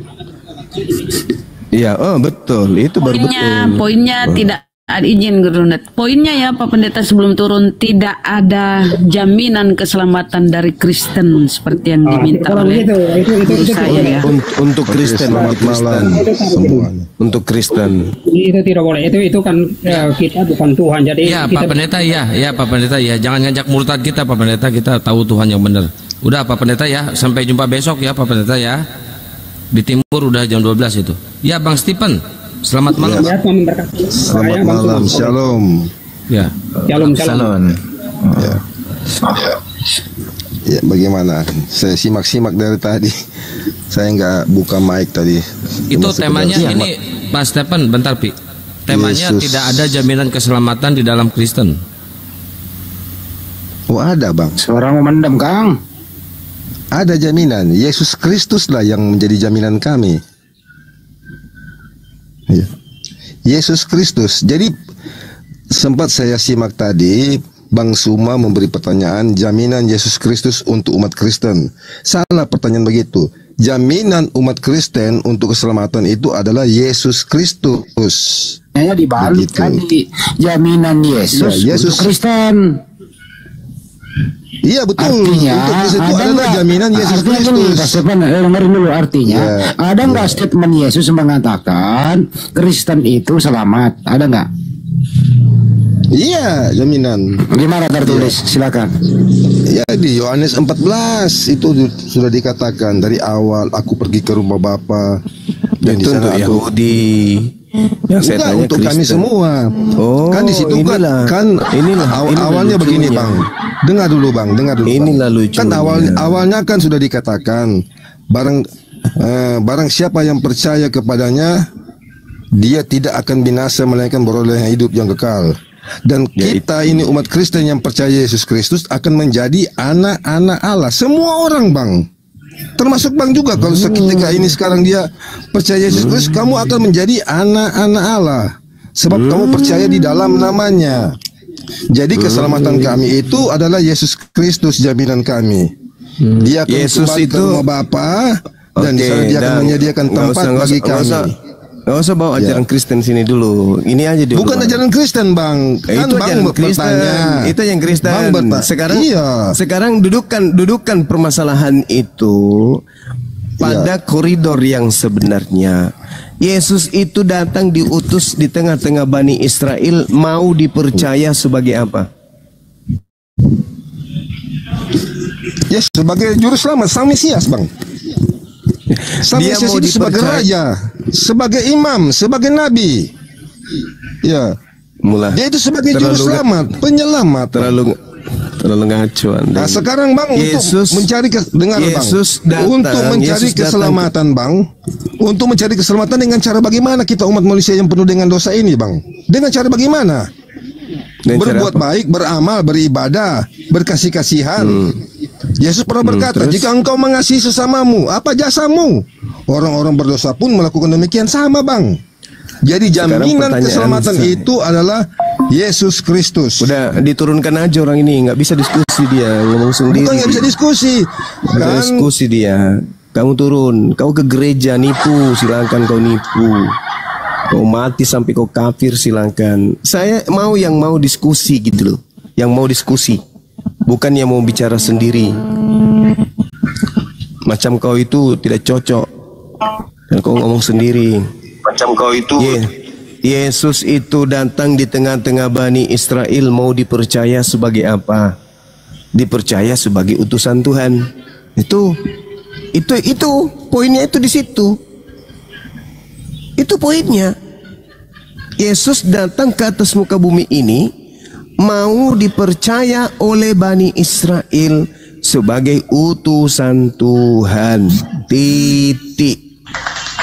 S1: Iya, betul, itu baru betul.
S3: Poinnya tidak ada izin Gerundat. Poinnya ya Pak Pendeta sebelum turun, tidak ada jaminan keselamatan dari Kristen seperti yang diminta oleh
S2: itu
S3: saya ya.
S1: Untuk Kristen, untuk Kristen.
S2: Itu tidak boleh. Itu kan kita bukan Tuhan. Jadi
S8: ya Pak Pendeta ya Pak Pendeta ya, jangan ngajak murtad kita Pak Pendeta, kita tahu Tuhan yang benar. Udah Pak Pendeta ya, sampai jumpa besok ya Pak Pendeta ya. Di timur udah jam 12 itu. Ya Bang Stephen, selamat malam.
S2: Ya,
S1: selamat malam. Shalom.
S8: Ya.
S2: Shalom.
S9: Ya, bagaimana? Saya simak dari tadi. Saya nggak buka mic tadi.
S8: Itu temanya ini Pak Stephen, bentar Pi. Temanya Yesus. Tidak ada jaminan keselamatan di dalam Kristen.
S9: Oh ada Bang.
S6: Seorang memendam Kang.
S9: Ada jaminan. Yesus Kristus lah yang menjadi jaminan kami. Ya. Yesus Kristus. Jadi sempat saya simak tadi Bang Suma memberi pertanyaan jaminan Yesus Kristus untuk umat Kristen. Salah pertanyaan begitu. Jaminan umat Kristen untuk keselamatan itu adalah Yesus Kristus.
S6: Hanya dibalik kan jaminan Yesus,
S9: ya, Yesus
S6: untuk Kristen.
S9: Iya betul.
S6: Artinya
S9: untuk Kristus itu adalah jaminan Yesus Kristus.
S6: Dengar dulu artinya. Ada nggak statement Yesus mengatakan Kristen itu selamat? Ada nggak?
S9: Iya, jaminan.
S6: Gimana tertulis? Silakan.
S9: Ya di Yohanes 14 itu sudah dikatakan dari awal aku pergi ke rumah Bapa dan di sana aku yang saya tanya untuk Kristen. Kami semua. Oh, kan di situ kan awalnya begini Bang. Dengar dulu Bang. Inilah lucu. Kan awalnya kan sudah dikatakan barang siapa yang percaya kepadanya dia tidak akan binasa melainkan beroleh hidup yang kekal. Dan kita ini umat Kristen yang percaya Yesus Kristus akan menjadi anak-anak Allah. Semua orang Bang, termasuk Bang juga. Kalau ketika ini sekarang dia percaya Yesus Kristus, kamu akan menjadi anak-anak Allah. Sebab kamu percaya di dalam namanya. Jadi keselamatan kami itu adalah Yesus Kristus jaminan kami. Dia akan Yesus itu ke rumah Bapa dan di sana dia akan menyediakan tempat bagi kami. Gak usah bawa ajaran Kristen sini dulu. Ini aja dulu. Bukan ajaran Kristen Bang. Kan itu Bang bertanya. Itu yang Kristen. Sekarang dudukan permasalahan itu pada koridor yang sebenarnya. Yesus itu datang diutus di tengah-tengah Bani Israel, mau dipercaya sebagai apa? Ya sebagai juru selamat, sang Mesias Bang. Dia mau itu sebagai raja, sebagai imam, sebagai nabi. Ya, dia itu sebagai juru selamat, penyelamat. Terlalu ngaco Anda. Nah, sekarang Bang Yesus, untuk mencari untuk mencari keselamatan Bang, untuk mencari keselamatan dengan cara bagaimana kita umat manusia yang penuh dengan dosa ini Bang? Dengan cara bagaimana? Berbuat baik, beramal, beribadah, berkasih-kasihan. Yesus pernah berkata, jika engkau mengasihi sesamamu, apa jasamu? Orang-orang berdosa pun melakukan demikian sama Bang. Jadi jaminan keselamatan itu adalah Yesus Kristus. Udah diturunkan aja orang ini, nggak bisa diskusi dia, ngomong sendiri. Bukan nggak bisa diskusi, kan? Diskusi dia. Kamu turun, kau ke gereja nipu, silakan kau nipu. Kau mati sampai kau kafir silakan. Saya mau yang mau diskusi gitu loh, yang mau diskusi, bukan yang mau bicara sendiri. Macam kau itu tidak cocok dan kau ngomong sendiri. Macam kau itu. Yesus itu datang di tengah-tengah Bani Israel, mau dipercaya sebagai apa? Dipercaya sebagai utusan Tuhan. Itu poinnya itu di situ. Itu poinnya. Yesus datang ke atas muka bumi ini mau dipercaya oleh Bani Israel sebagai utusan Tuhan. Titik.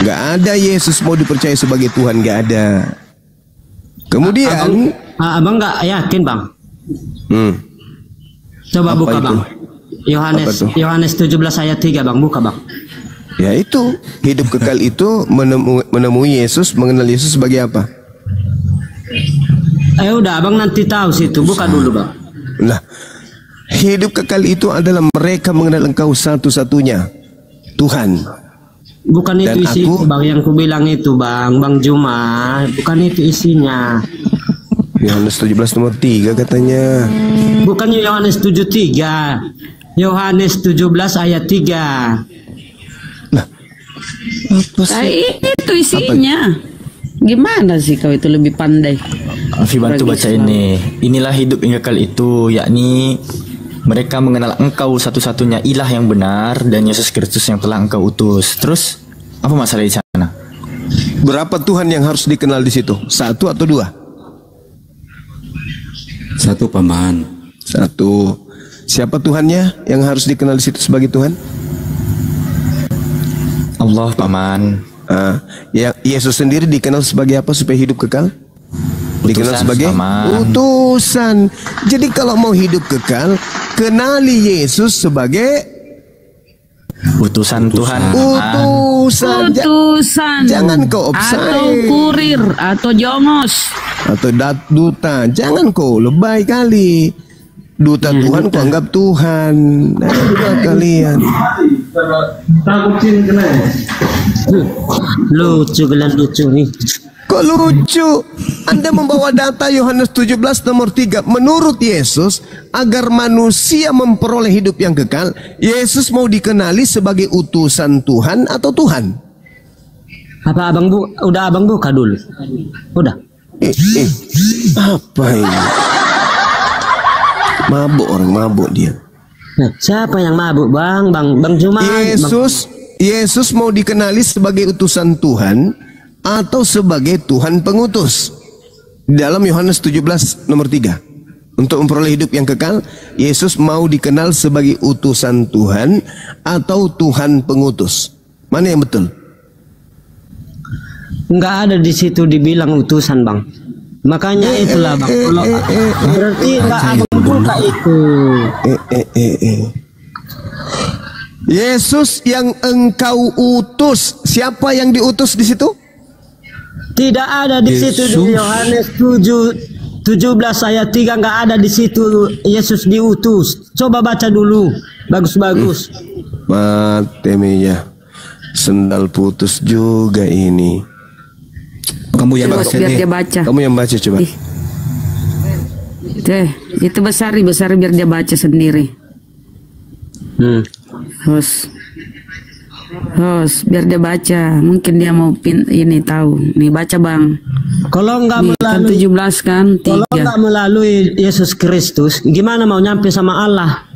S9: Gak ada Yesus mau dipercaya sebagai Tuhan, gak ada. Kemudian
S2: abang gak yakin Bang? Coba buka itu? Bang. Yohanes 17 ayat 3 Bang, buka Bang.
S1: Ya itu, hidup kekal itu menemui Yesus, mengenal Yesus sebagai apa?
S2: Udah abang nanti tahu situ, buka dulu Bang.
S1: Nah, hidup kekal itu adalah mereka mengenal Engkau satu-satunya Tuhan.
S2: Bukan itu isi Bang yang ku bilang itu Bang Juma, bukan itu isinya.
S1: Yohanes 17 nomor 3 katanya.
S2: Bukannya Yohanes 7:3. Yohanes 17 ayat 3.
S1: Nah, apa sih?
S3: Itu isinya. Gimana sih kau itu lebih pandai?
S5: Afi bantu baca ini. Inilah hidup yang kekal itu, yakni mereka mengenal Engkau satu-satunya ilah yang benar dan Yesus Kristus yang telah Engkau utus. Terus apa masalah di sana?
S1: Berapa Tuhan yang harus dikenal di situ? 1 atau 2?
S6: 1 Paman.
S1: 1. Siapa Tuhannya yang harus dikenal di situ sebagai Tuhan?
S5: Allah Paman.
S1: Ya, Yesus sendiri dikenal sebagai apa supaya hidup kekal? Dikenal sebagai utusan. Jadi kalau mau hidup kekal, kenali Yesus sebagai
S5: utusan Tuhan.
S3: Utusan.
S1: Jangan kau offside.
S3: Atau kurir atau jongos
S1: atau duta. Jangan kau lebay kali. Duta Tuhan ku anggap Tuhan. Nah, juga kalian.
S10: Lucu nih.
S1: Kok lucu? Anda membawa data Yohanes 17 nomor 3. Menurut Yesus, agar manusia memperoleh hidup yang kekal, Yesus mau dikenali sebagai utusan Tuhan atau Tuhan?
S10: Apa udah abang buka dulu? Udah.
S1: Apa ini? Mabuk, orang mabuk dia.
S10: Nah, siapa yang mabuk, Bang? Bang Juma.
S1: Yesus mau dikenali sebagai utusan Tuhan atau sebagai Tuhan pengutus. Dalam Yohanes 17 nomor 3. Untuk memperoleh hidup yang kekal, Yesus mau dikenal sebagai utusan Tuhan atau Tuhan pengutus. Mana yang betul?
S10: Enggak ada di situ dibilang utusan, Bang. Makanya itulah, Bang. Kalau berarti enggak abang buka itu.
S1: Yesus yang engkau utus. Siapa yang diutus di situ?
S10: Tidak ada di situ di Yohanes 17 ayat 3, enggak ada di situ Yesus diutus. Coba baca dulu. Bagus-bagus.
S1: Mateminya. Sendal putus juga ini.
S3: Kamu yang baca biar dia baca.
S1: Kamu yang baca coba.
S3: Itu besar biar dia baca sendiri. Host, biar dia baca. Mungkin dia mau ini tahu. Nih baca, Bang.
S10: Kalau enggak melalui
S3: 17 kan 3.
S10: Kalau enggak melalui Yesus Kristus, gimana mau nyampe sama Allah?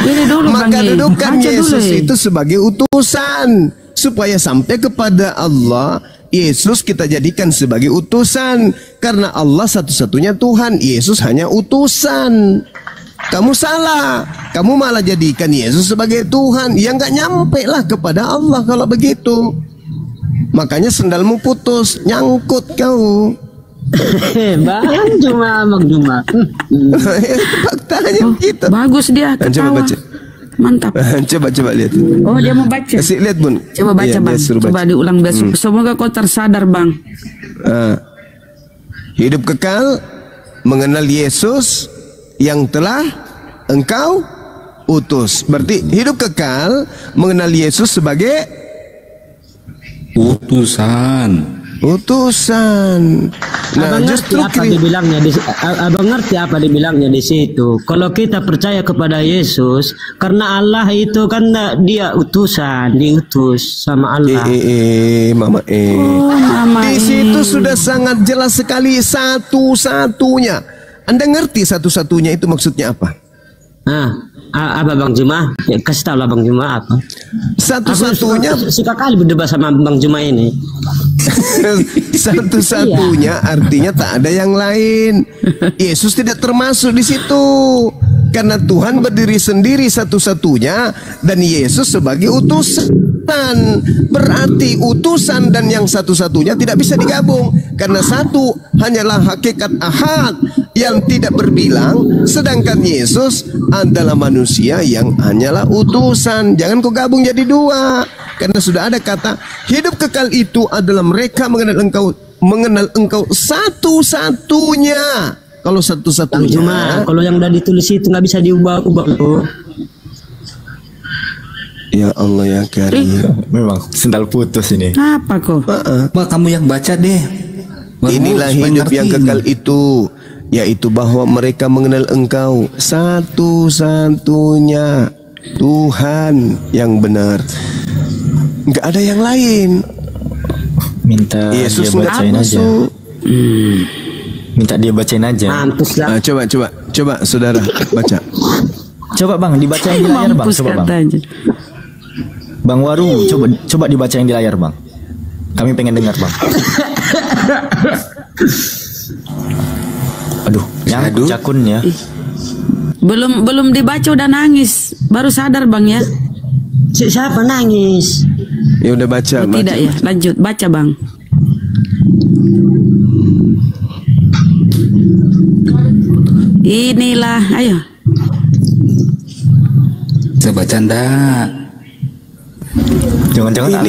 S3: Ini dulu,
S1: maka dudukan Yesus
S3: dulu,
S1: itu sebagai utusan supaya sampai kepada Allah. Yesus kita jadikan sebagai utusan karena Allah satu-satunya Tuhan. Yesus hanya utusan. Kamu salah. Kamu malah jadikan Yesus sebagai Tuhan. Ya nggak nyampe lah kepada Allah kalau begitu. Makanya sendalmu putus, nyangkut kau.
S3: Bang Juma.
S1: Faktanya gitu.
S3: Bagus dia ketawa.
S1: Coba baca.
S3: Mantap.
S1: Coba lihat.
S3: Oh, dia mau baca.
S1: Kasih lihat, Bun.
S3: Coba baca, Bang. Coba diulang besok. Semoga kau tersadar, Bang.
S1: Hidup kekal mengenal Yesus yang telah engkau utus. Berarti hidup kekal mengenal Yesus sebagai utusan. Nah,
S10: abang ngerti apa dibilangnya abang ngerti apa dibilangnya di situ. Kalau kita percaya kepada Yesus, karena Allah itu kan dia utusan, diutus sama Allah.
S1: Mama. Di situ sudah sangat jelas sekali satu-satunya. Anda ngerti satu-satunya itu maksudnya apa?
S10: Apa Bang Juma? Ya, kasih tahu lah Bang Juma apa?
S1: Satu-satunya.
S10: Suka kali berdebat sama Bang Juma ini.
S1: Satu-satunya artinya tak ada yang lain. Yesus tidak termasuk di situ. Karena Tuhan berdiri sendiri satu-satunya dan Yesus sebagai utusan. Berarti utusan dan yang satu-satunya tidak bisa digabung. Karena satu hanyalah hakikat ahad yang tidak berbilang, sedangkan Yesus adalah manusia yang hanyalah utusan. Jangan kau gabung jadi dua. Karena sudah ada kata hidup kekal itu adalah mereka mengenal engkau satu-satunya. Kalau satu-satunya.
S10: Cuma kalau yang udah ditulis itu nggak bisa diubah-ubah loh.
S1: Ya Allah ya Karim.
S5: Memang sendal putus ini.
S3: Apa kok?
S11: Kamu yang baca deh.
S1: Inilah hidup yang kekal itu, yaitu bahwa mereka mengenal engkau satu-satunya Tuhan yang benar. Enggak ada yang lain.
S5: Minta
S1: Yesus
S5: dia bacain aja. Minta dia bacain aja.
S1: Coba saudara baca.
S5: Coba Bang dibacain di layar Bang. Coba Bang. Bang Waru, coba dibacain di layar Bang. Kami pengen dengar Bang. Aduh, nyangkut cakunnya.
S3: Belum dibaca udah nangis. Baru sadar Bang ya.
S10: Siapa nangis?
S1: Ya udah baca.
S3: Tidak ya, lanjut baca Bang. Inilah, ayo.
S11: Saya baca ndak.
S5: Jangan-jangan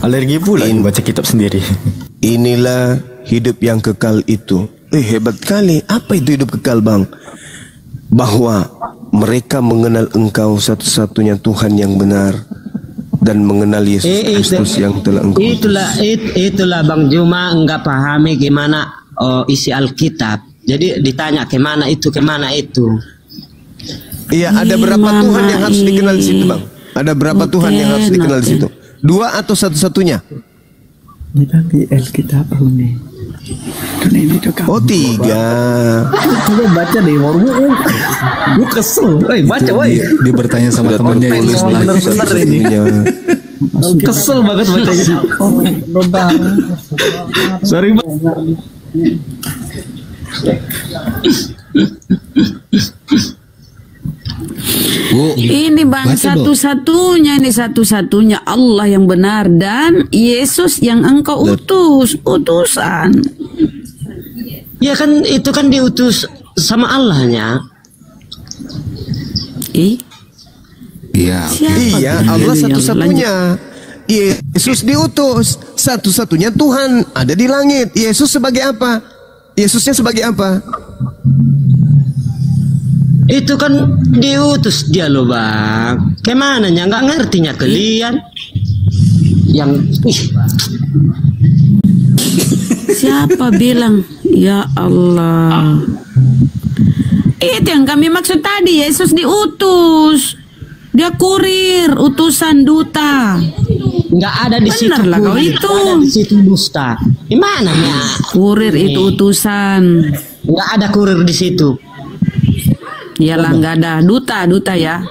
S5: alergi pula baca kitab sendiri.
S1: Inilah hidup yang kekal itu, Hebat kali. Apa itu hidup kekal, Bang? Bahwa mereka mengenal Engkau satu-satunya Tuhan yang benar dan mengenal Yesus Kristus yang telah Engkau.
S10: Itulah Bang Juma enggak pahami gimana isi Alkitab. Jadi ditanya kemana itu.
S1: Iya, ada berapa Tuhan yang harus dikenal di situ, Bang? Ada berapa Tuhan yang harus dikenal di situ? 2 atau satu-satunya?
S12: Di Alkitab ini.
S1: Oh, 3.
S12: Coba baca deh, gue kesel. Baca, woi.
S11: Dia bertanya sama temannya yang
S12: bener-bener ini. Kesel banget bacanya. Sorry, Bang.
S3: Ini Bang, satu-satunya Allah yang benar dan Yesus yang Engkau utusan.
S10: Ya kan, itu kan diutus sama Allahnya.
S11: Iya,
S1: Allah satu-satunya. Yesus diutus, satu-satunya Tuhan ada di langit. Yesus sebagai apa? Yesusnya sebagai apa?
S10: Itu kan diutus dia loh, Bang. Kemananya nggak ngertinya kalian?
S3: Siapa bilang? Ya Allah. Itu yang kami maksud tadi. Yesus diutus. Dia kurir, utusan, duta.
S10: Nggak ada di situ.
S3: Bener lah kau itu.
S10: Ada di situ dusta. Gimana ya?
S3: Kurir itu utusan.
S10: Nggak ada kurir di situ.
S3: Iyalah, nggak ada. Duta ya.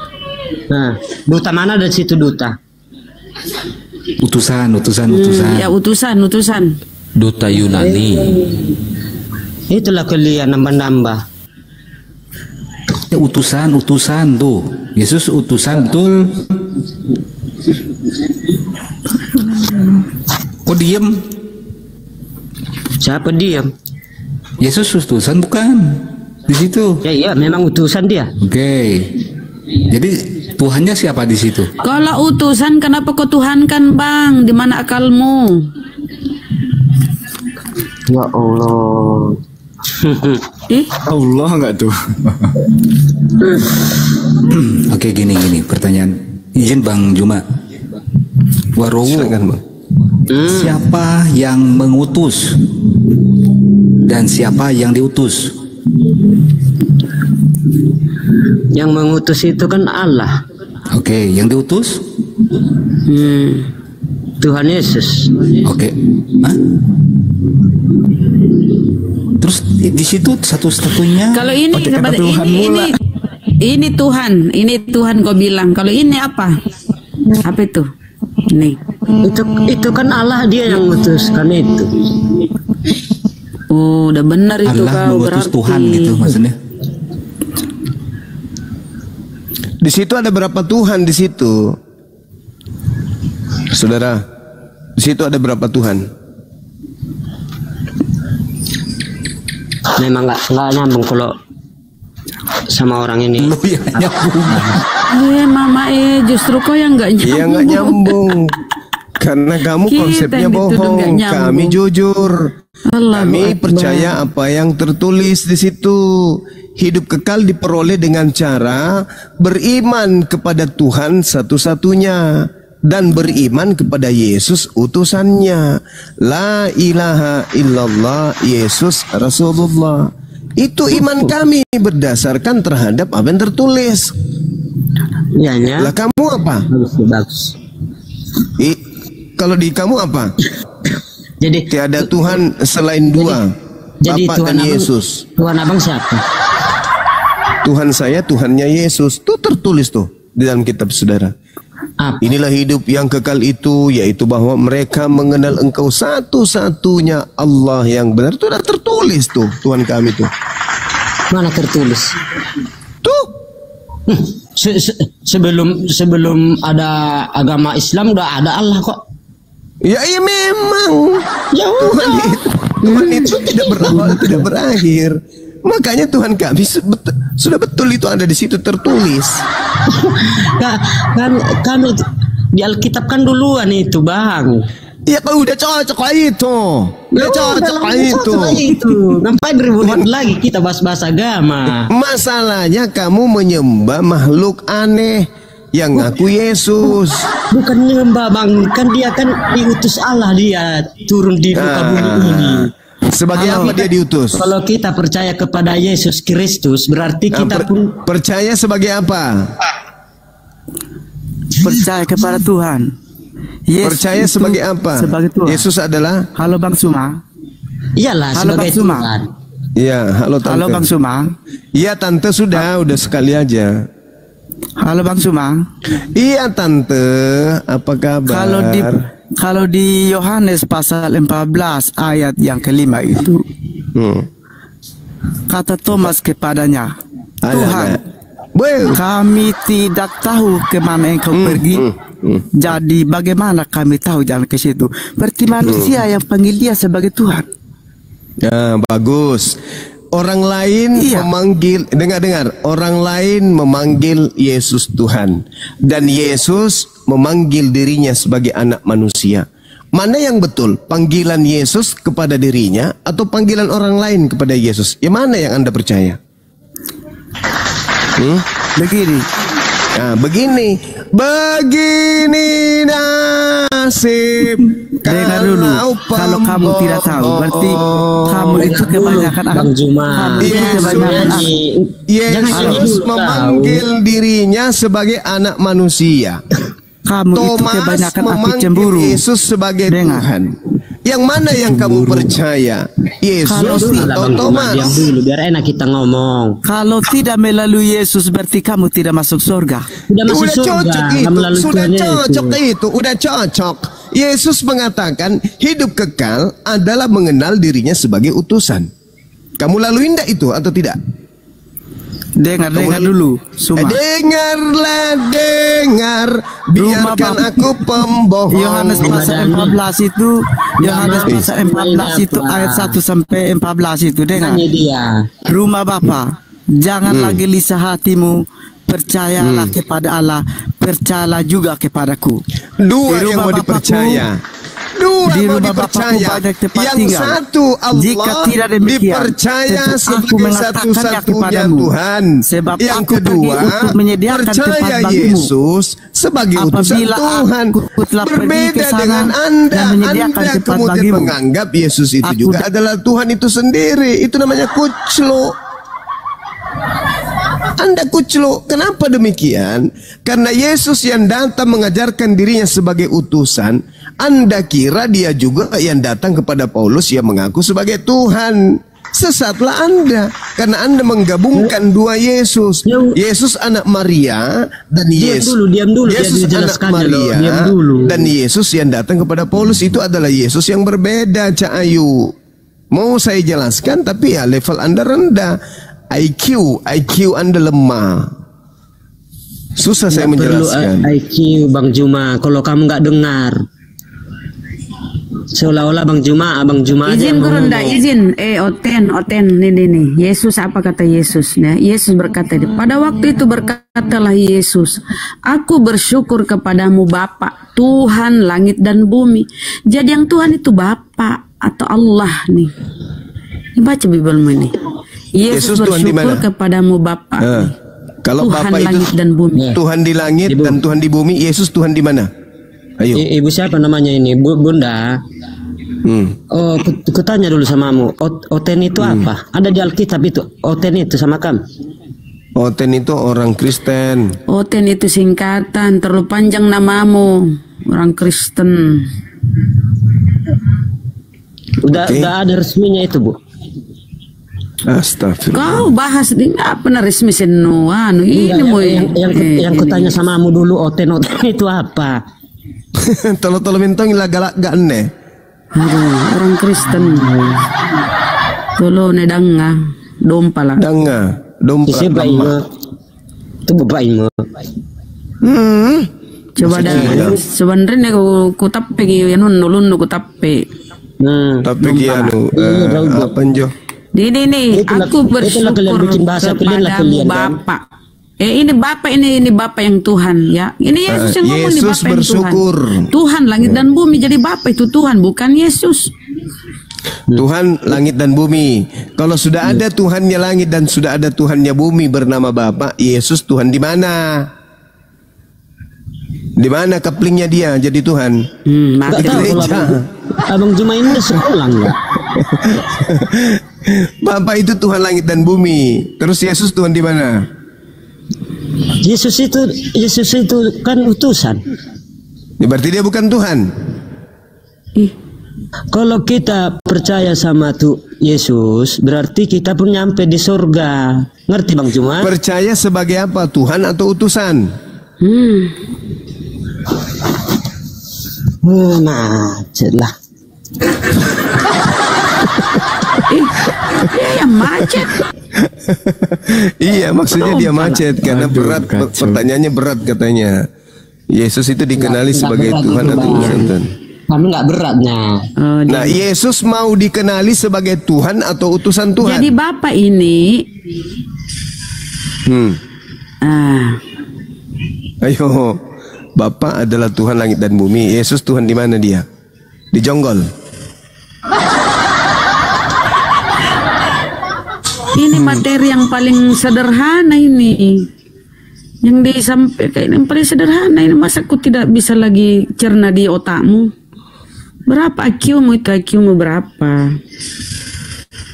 S10: Nah, duta mana ada di situ duta?
S11: Utusan.
S3: Ya utusan.
S8: Duta Yunani.
S10: Itulah kalian nambah-nambah.
S11: Ya, utusan tuh. Yesus utusan betul. Kok diem?
S10: Siapa diem?
S11: Yesus utusan bukan? Di situ.
S10: Ya, memang utusan dia.
S11: Oke. Jadi Tuhannya siapa di situ?
S3: Kalau utusan kenapa kau tuhankan, Bang? Di mana akalmu?
S10: Ya Allah.
S5: Allah enggak tuh.
S11: Oke, gini pertanyaan. Izin Bang Juma. Warowo. Siapa yang mengutus dan siapa yang diutus?
S10: Yang mengutus itu kan Allah.
S11: Oke, yang diutus?
S10: Tuhan Yesus.
S11: Oke. Terus di situ satu-satunya.
S3: Kalau ini ini Tuhan kau bilang. Kalau ini apa? Apa itu? Nih.
S10: Itu kan Allah, dia yang mengutuskan itu.
S3: Oh, udah benar itu
S11: Allah
S3: kau
S11: mengutus
S3: berarti.
S11: Tuhan gitu maksudnya.
S1: Di situ ada berapa Tuhan di situ? Saudara, di situ ada berapa Tuhan?
S10: Memang nggak nyambung kalau sama orang ini.
S3: Mama justru kau yang nggak nyambung.
S1: Iya, nggak nyambung. Karena kamu konsepnya bohong, kami jujur. Kami percaya apa yang tertulis di situ. Hidup kekal diperoleh dengan cara beriman kepada Tuhan satu-satunya dan beriman kepada Yesus utusannya. La ilaha illallah Yesus Rasulullah. Itu iman kami berdasarkan terhadap apa yang tertulis.
S10: Ya.
S1: Lah kamu apa?
S10: Bagus.
S1: Kalau di kamu apa?
S10: Jadi
S1: tiada Tuhan selain dua, Bapa dan Yesus.
S10: Tuhan abang siapa?
S1: Tuhan saya, Tuhannya Yesus. Itu tertulis tuh di dalam kitab saudara. Inilah hidup yang kekal itu, yaitu bahwa mereka mengenal Engkau satu-satunya Allah yang benar. Itu sudah tertulis tuh Tuhan kami tuh.
S10: Mana tertulis?
S1: Tuh.
S10: Sebelum ada agama Islam udah ada Allah kok.
S1: Ya memang. Ya Tuhan itu tidak berawal, tidak berakhir. Makanya Tuhan kami sudah betul itu ada di situ tertulis.
S10: Kan di Alkitab kan duluan itu, Bang.
S1: Ya kalau udah cocok lah itu. Udah cocok lah itu.
S10: Ngapain ribut lagi kita bahas-bahas agama?
S1: Masalahnya kamu menyembah makhluk aneh yang ngaku Yesus.
S10: Bukan nyembah bang, kan dia kan diutus Allah, dia turun di muka bumi ini.
S1: Sebagai apa dia diutus?
S10: Kalau kita percaya kepada Yesus Kristus, berarti kita pun
S1: percaya sebagai apa?
S13: Percaya kepada Tuhan.
S1: Percaya sebagai apa?
S13: Sebagai Tuhan.
S1: Yesus adalah.
S13: Halo Bang Suma.
S10: Iyalah,
S13: halo
S10: sebagai
S13: Bang Suma.
S10: Tuhan.
S1: Iya, halo Tante.
S13: Halo Bang Suma.
S1: Iya Tante, udah sekali aja.
S13: Halo Bang Suma.
S1: Iya Tante, apa kabar?
S13: Kalau di Yohanes pasal 14 ayat yang kelima itu, kata Thomas kepadanya, Tuhan, kami tidak tahu kemana engkau pergi. Jadi bagaimana kami tahu jalan ke situ? Berarti manusia yang panggil dia sebagai Tuhan.
S1: Ya, bagus. Orang lain memanggil, dengar, orang lain memanggil Yesus Tuhan, dan Yesus memanggil dirinya sebagai anak manusia. Mana yang betul? Panggilan Yesus kepada dirinya atau panggilan orang lain kepada Yesus? Yang mana yang Anda percaya? Begini nasib.
S13: Dengar dulu, kalau kamu tidak tahu, berarti kamu itu kebanyakan
S10: Bang Juma.
S1: Yesus memanggil dirinya sebagai anak manusia.
S13: Kamu
S1: Thomas
S13: itu kebanyakan api
S1: memanggil
S13: cemburu.
S1: Yesus sebagai Tuhan. Yang mana yang kamu percaya? Yesus atau Thomas?
S10: Diam dulu, biar enak kita ngomong.
S13: Kalau tidak melalui Yesus, berarti kamu tidak masuk surga.
S10: Udah
S1: cocok itu, sudah cocok itu, udah cocok. Yesus mengatakan hidup kekal adalah mengenal dirinya sebagai utusan. Kamu lalui enggak itu atau tidak?
S13: Dengar dulu, Suma.
S1: Dengar. Biarkan aku pembohong.
S13: Yohanes pasal 14 itu, Yohanes pasal 14 itu ayat 1 sampai 14 itu, dengar. Rumah Bapa, jangan lagi lisah hatimu. Percayalah kepada Allah, percayalah juga kepadaku.
S1: Dua yang mau dipercaya. Dua mau dipercaya. Yang satu Allah
S13: jika tidak demikian,
S1: dipercaya
S13: sebagai
S1: satu-satunya Tuhan.
S13: Sebab
S1: yang
S13: aku
S1: kedua percaya Yesus sebagai utusan Tuhan. Berbeda dengan Anda. Anda kemudian menganggap Yesus itu juga adalah Tuhan itu sendiri. Itu namanya kucluk. Anda kucluk. Kenapa demikian? Karena Yesus yang datang mengajarkan dirinya sebagai utusan, Anda kira dia juga yang datang kepada Paulus yang mengaku sebagai Tuhan. Sesatlah Anda, karena Anda menggabungkan dua Yesus. Yesus anak Maria dan Yesus anak Maria dan Yesus yang datang kepada Paulus itu adalah Yesus yang berbeda, Cak Ayu. Mau saya jelaskan, tapi ya level Anda rendah. IQ Anda lemah. Susah saya menjelaskan.
S10: IQ Bang Juma, kalau kamu nggak dengar, seolah-olah Bang Juma
S3: izin guru ndak izin. Oten nih. Yesus apa kata Yesus? Nah, Yesus berkata, pada waktu itu berkatalah Yesus, aku bersyukur kepadamu Bapa, Tuhan langit dan bumi. Jadi yang Tuhan itu Bapa atau Allah nih. Baca Bibelmu ini. Yesus bersyukur kepadamu Bapa.
S1: Kalau
S3: Tuhan
S1: Bapa
S3: langit
S1: itu
S3: dan bumi.
S1: Tuhan di langit dan Tuhan di bumi. Yesus Tuhan di mana? Ayo.
S10: Ibu siapa namanya ini? Bunda. Oh, kutanya dulu samamu. Oten itu apa? Ada di Alkitab itu. Oten itu sama kamu.
S1: Oten itu orang Kristen.
S3: Oten itu singkatan, terlalu panjang namamu. Orang Kristen.
S10: Udah ada resminya itu, Bu.
S3: Kau
S1: Astagfirullah.
S3: bahas di nggak pernah resmi semua. Ini mau
S10: yang kutanya samamu dulu, Oten itu apa?
S1: Tolo mintong ilah galak gak aneh.
S3: Aduh, orang Kristen. Tolo nedanga, dompa lah.
S1: Dompa.
S10: Itu bapakmu.
S3: Coba dah. Sebenarnya ku tape yang nulun ku tape.
S1: Tapi kianu apa njo?
S3: Ini aku bersyukur kepadamu Bapa, Ini Bapa ini Bapa yang Tuhan ya. Ini Yesus yang ngomong nih, Bapa
S1: bersyukur.
S3: yang Tuhan. Tuhan langit dan bumi, jadi Bapa itu Tuhan, bukan Yesus.
S1: Tuhan langit dan bumi. Kalau sudah ada Tuhannya langit dan sudah ada Tuhannya bumi bernama Bapa, Yesus Tuhan di mana? Di mana kaplingnya dia jadi Tuhan?
S10: Nggak tahu kalau Abang Juma ini udah sekolah nggak?
S1: Bapa itu Tuhan langit dan bumi. Terus Yesus Tuhan di mana?
S10: Yesus itu kan utusan.
S1: Berarti dia bukan Tuhan.
S10: Kalau kita percaya sama Yesus, berarti kita pun nyampe di surga. Ngerti Bang Juma?
S1: Percaya sebagai apa? Tuhan atau utusan?
S10: Macet lah.
S3: Yang macet.
S1: Iya, maksudnya dia macet karena berat. Pertanyaannya berat katanya. Yesus itu dikenali sebagai Tuhan atau utusan?
S10: Kami nggak beratnya.
S1: Nah, Yesus mau dikenali sebagai Tuhan atau utusan Tuhan?
S3: Jadi Bapa ini.
S1: Ayo, Bapa adalah Tuhan langit dan bumi. Yesus Tuhan di mana dia? Di Jonggol.
S3: Ini materi yang paling sederhana ini. Yang disampaikan yang paling sederhana ini, masa aku tidak bisa lagi cerna di otakmu? Berapa IQ-mu itu? IQ-mu berapa?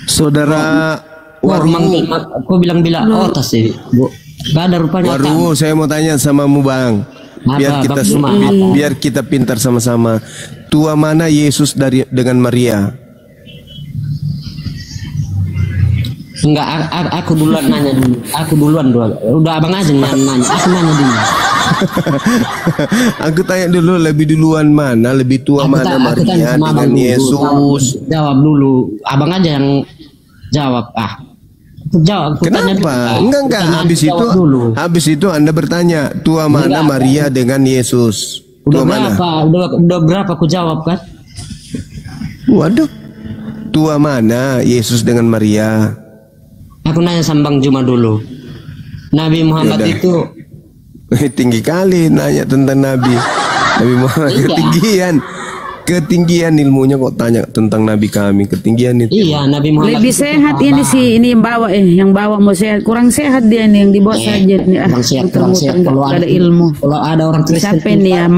S1: Saudara Waru,
S10: aku bilang otak sih, Bu. Gak ada rupanya.
S1: Waru, saya mau tanya samamu Bang. Biar kita pintar sama-sama. Tua mana Yesus dengan Maria?
S10: Enggak, aku duluan nanya dulu. Udah abang aja nanya. Aku nanya dulu.
S1: Aku tanya dulu, lebih duluan mana? Lebih tua mana Maria dengan Yesus?
S10: Jawab dulu. Abang aja yang jawab. Jawab.
S1: Kenapa? Enggak. Habis itu Anda bertanya, tua mana Maria dengan Yesus?
S10: Udah berapa? Udah berapa aku jawab kan?
S1: Waduh. Tua mana Yesus dengan Maria?
S10: Aku nanya sama Bang Juma dulu. Nabi Muhammad itu
S1: tinggi kali nanya tentang Nabi Muhammad. Ketinggian ilmunya kok tanya tentang Nabi kami. Ketinggian itu.
S10: Iya, Nabi Muhammad
S3: lebih sehat ini sih, ini yang bawa mau sehat, kurang sehat dia nih, yang dibawa saja nih.
S10: Kurang sehat. Kalau ada ilmu, kalau ada orang Kristen
S3: siapa nih ya?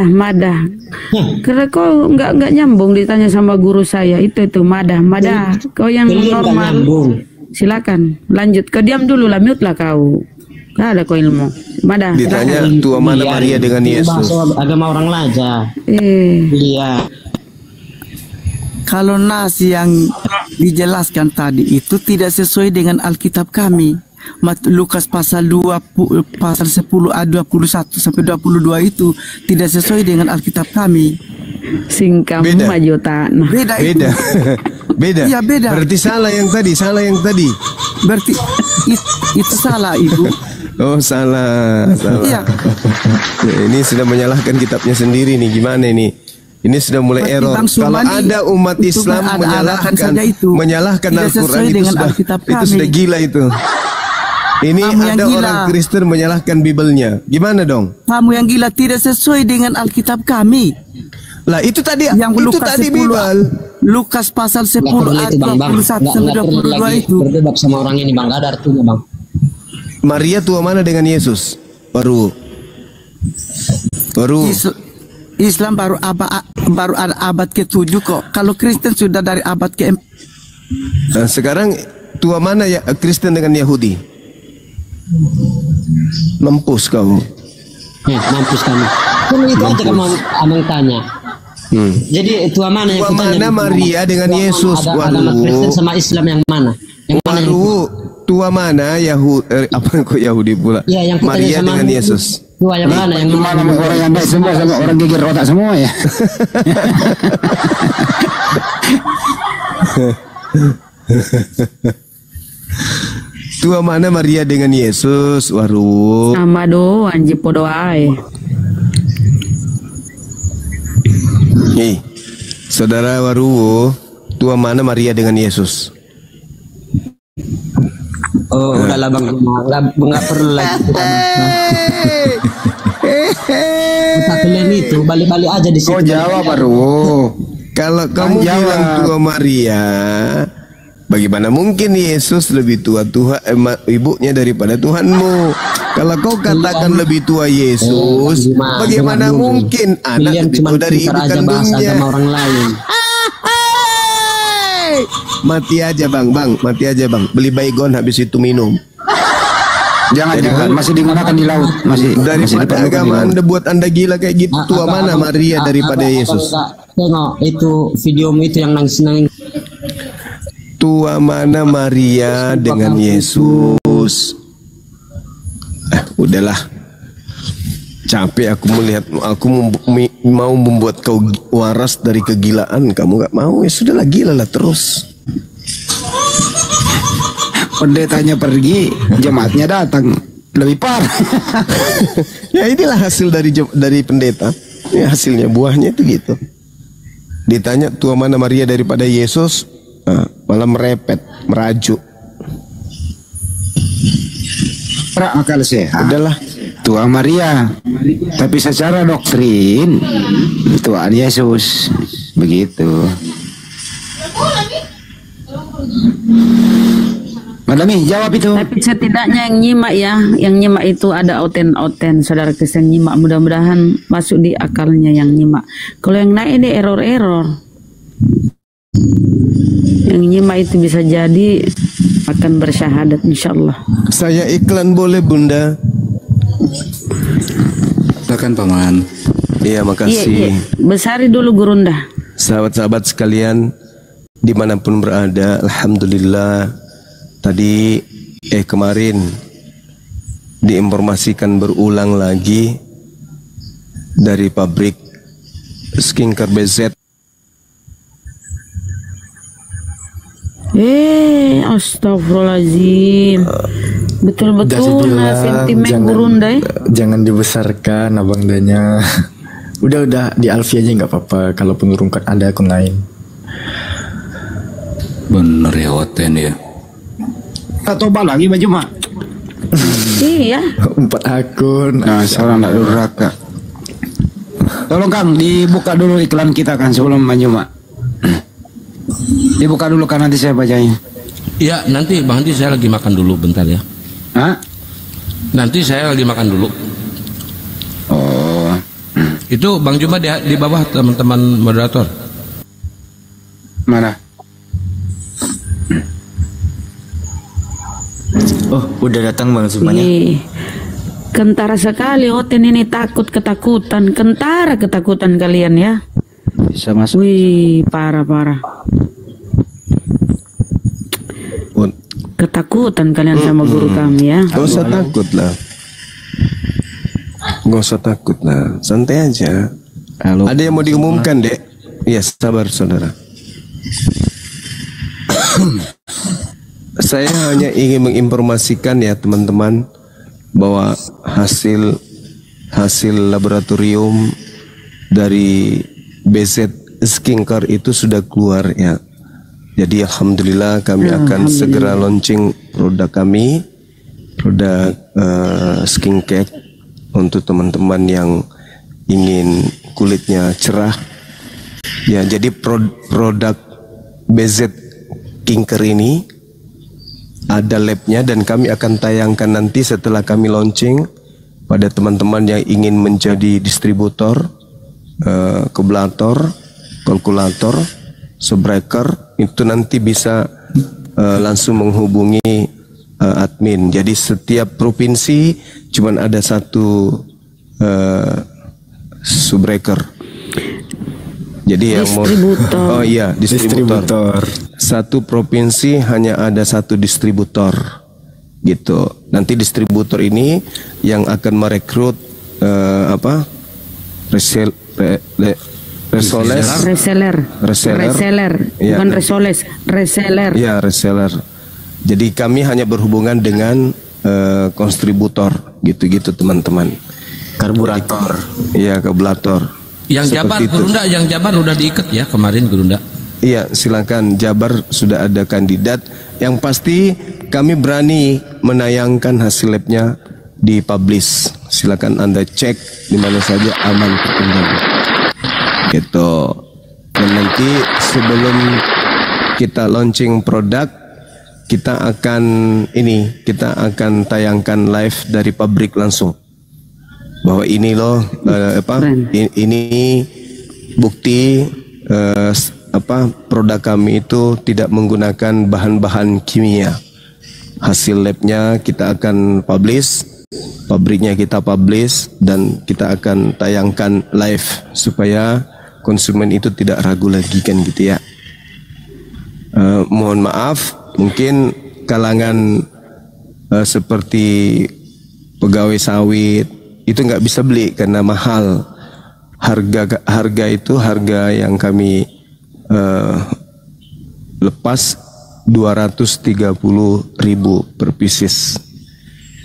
S3: Madah. Karena kau nggak nyambung ditanya sama guru saya itu Madah. Kau yang normal. Silakan lanjut. Kau diam dulu lah, mute lah kau. Gak ada kau ilmu. Madah.
S1: Ditanya tua mana Maria dengan Yesus.
S10: Agama orang Laja. Iya.
S13: Kalau nas yang dijelaskan tadi itu tidak sesuai dengan Alkitab kami. Lukas pasal 10 ayat 21 sampai 22 itu tidak sesuai dengan Alkitab kami.
S3: Singkam majota.
S1: Beda.
S13: Iya, beda.
S1: Berarti salah yang tadi.
S13: Berarti itu salah, Ibu.
S1: Oh, salah.
S13: Iya.
S1: Ini sudah menyalahkan kitabnya sendiri nih. Gimana ini? Ini sudah mulai error. Kalau ada umat Islam menyalahkan Al-Quran itu sudah gila itu. Ini ada orang Kristen menyalahkan Bibelnya. Gimana dong?
S13: Kamu yang gila, tidak sesuai dengan Alkitab kami.
S1: Lah itu tadi Bibel.
S13: Lukas pasal 10 ayat 21 sampai 22 itu.
S10: Berdebat sama orang ini Bang, gak ada artinya Bang.
S1: Maria tua mana dengan Yesus? Baru.
S13: Islam baru ada abad ke-7 kok. Kalau Kristen sudah dari abad ke-4.
S1: Nah, sekarang tua mana ya Kristen dengan Yahudi? Mampus kau.
S10: Mampus kamu. Kan itu aja kamu abang tanya. Jadi tua mana yang
S1: mana Maria dengan Yesus?
S10: Agama Kristen sama Islam yang mana?
S6: tua mana Yahudi pula?
S10: Ya, yang
S6: Maria dengan Yesus.
S10: Tua yang mana? Yang
S6: mana? Orang yang baik semua sama orang gigir otak semua ya.
S1: Tua mana Maria dengan Yesus? Waru.
S3: Sama do anji podo ae.
S1: Nih, saudara Waru, tua mana Maria dengan Yesus?
S10: Oh, udahlah Bang, nggak perlu lagi kita kalian itu balik-balik aja di situ.
S6: Oh, jawab baru.
S1: Kalau kamu bilang tua Maria, bagaimana mungkin Yesus lebih tua ibunya daripada Tuhanmu? Kalau kau katakan lebih tua Yesus, bagaimana mungkin anak lebih tua dari ibu kandungnya?
S10: Orang lain.
S1: Mati aja bang, mati aja bang. Beli baygon habis itu minum.
S6: Jangan, masih digunakan di laut,
S1: daripada agama Anda buat Anda gila kayak gitu. Tua mana Maria daripada Yesus?
S10: Tengok itu videomu itu yang nangis.
S1: Tua mana Maria dengan Yesus? Udahlah. Capek aku melihat, aku mau membuat kau waras dari kegilaan. Kamu gak mau, ya sudahlah, gila lah terus.
S6: Pendetanya pergi, jemaatnya datang, lebih parah.
S1: Ya inilah hasil dari pendeta. Ya hasilnya, buahnya itu gitu. Ditanya tua mana Maria daripada Yesus, malah merepet, merajuk.
S6: Akal sehat.
S1: Udahlah.
S6: Tua Maria, tapi secara doktrin Tuhan Yesus begitu. Madami jawab itu.
S3: Tapi setidaknya yang nyimak itu ada oten saudara Kristen nyimak, mudah-mudahan masuk di akalnya yang nyimak. Kalau yang naik ini error. Yang nyimak itu bisa jadi akan bersyahadat insyaallah.
S1: Saya iklan boleh Bunda?
S11: Silakan Paman.
S1: Iya makasih.
S3: Iya. Besari dulu Gurunda.
S1: Sahabat-sahabat sekalian dimanapun berada, alhamdulillah tadi kemarin diinformasikan berulang lagi dari pabrik Skincare BZ.
S3: Astagfirullahaladzim. Betul-betul sentimen Gurunda.
S5: Jangan dibesarkan Abang Danya. Udah di Alfi aja nggak apa-apa. Kalau pengurungkan ada akun lain.
S11: Bener ya Oten ya.
S6: Toba lagi baju mak.
S3: Iya.
S5: 4 akun.
S6: Nah, seorang nak durhaka. Tolong Kang dibuka dulu iklan kita kan sebelum baju mak. Dibuka dulu kan nanti saya bacain.
S8: Ya nanti Bang Handi saya lagi makan dulu bentar ya.
S6: Hah?
S8: Nanti saya lagi makan dulu.
S6: Oh.
S8: Itu Bang Juma di bawah teman-teman moderator.
S6: Mana?
S5: Oh, udah datang Bang semuanya.
S3: Kentara sekali Oten ini, ketakutan kalian ya.
S6: Bisa masuk.
S3: Wih, parah. Ketakutan kalian sama guru kami ya.
S1: Gak usah takut lah. Gak usah takut lah. Santai aja.
S6: Halo.
S1: Ada yang mau diumumkan dek? Iya sabar saudara. Saya hanya ingin menginformasikan ya teman-teman bahwa hasil laboratorium dari BZ Skincare itu sudah keluar ya. Jadi alhamdulillah kami akan segera launching produk kami, produk skincare untuk teman-teman yang ingin kulitnya cerah. Ya, jadi produk BZ Skincare ini ada labnya dan kami akan tayangkan nanti setelah kami launching pada teman-teman yang ingin menjadi distributor, kabulator, kalkulator, subbreaker, itu nanti bisa langsung menghubungi admin. Jadi setiap provinsi cuma ada satu subbreaker. Jadi yang mau distributor. Satu provinsi hanya ada satu distributor, gitu. Nanti distributor ini yang akan merekrut reseller.
S3: Ya, bukan reseller.
S1: Ya, reseller. Jadi kami hanya berhubungan dengan kontributor, gitu-gitu teman-teman.
S5: Karburator.
S1: Iya, karburator.
S8: Yang Jabar Gurunda, yang Jabar udah diikat ya kemarin Gurunda.
S1: Iya, silakan Jabar sudah ada kandidat. Yang pasti kami berani menayangkan hasil labnya dipublish. Silakan Anda cek di mana saja, aman terkendali. Gitu. Dan nanti sebelum kita launching produk, kita akan tayangkan live dari pabrik langsung. Bahwa ini loh ini bukti produk kami itu tidak menggunakan bahan-bahan kimia. Hasil labnya kita akan publish, pabriknya kita publish, dan kita akan tayangkan live supaya konsumen itu tidak ragu lagi kan gitu ya. Mohon maaf, mungkin kalangan seperti pegawai sawit itu nggak bisa beli karena mahal. Harga itu harga yang kami lepas 230.000 per pieces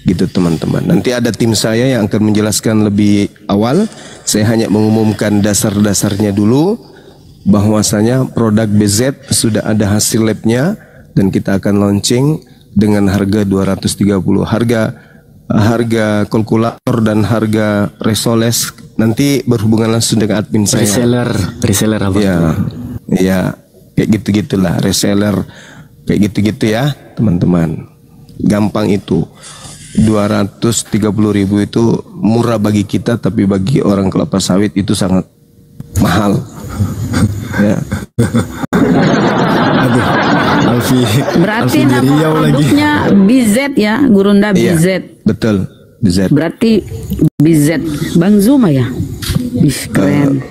S1: gitu teman-teman. Nanti ada tim saya yang akan menjelaskan lebih awal. Saya hanya mengumumkan dasar-dasarnya dulu, bahwasanya produk BZ sudah ada hasil labnya dan kita akan launching dengan harga 230. Harga kalkulator dan harga resoles nanti berhubungan langsung dengan admin saya.
S5: Reseller apa?
S1: Ya, kayak gitu-gitulah, reseller kayak gitu-gitu ya, teman-teman. Gampang itu. 230.000 itu murah bagi kita, tapi bagi orang kelapa sawit itu sangat mahal. Ya.
S5: Aduh,
S3: berarti nama produknya BZ ya, Gurunda BZ.
S1: Iya, betul, BZ.
S3: Berarti BZ Bang Zuma ya. Keren.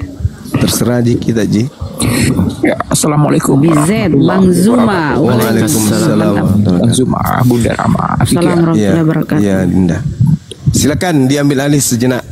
S1: Terserah Ji kita Ji.
S14: Ya, assalamualaikum.
S3: BZ Bang Zuma.
S1: Waalaikumsalam.
S14: Bang Zuma, Bunda Rama.
S3: Assalamualaikum warahmatullahi wabarakatuh.
S1: Ya, Dinda. Silakan diambil alih sejenak.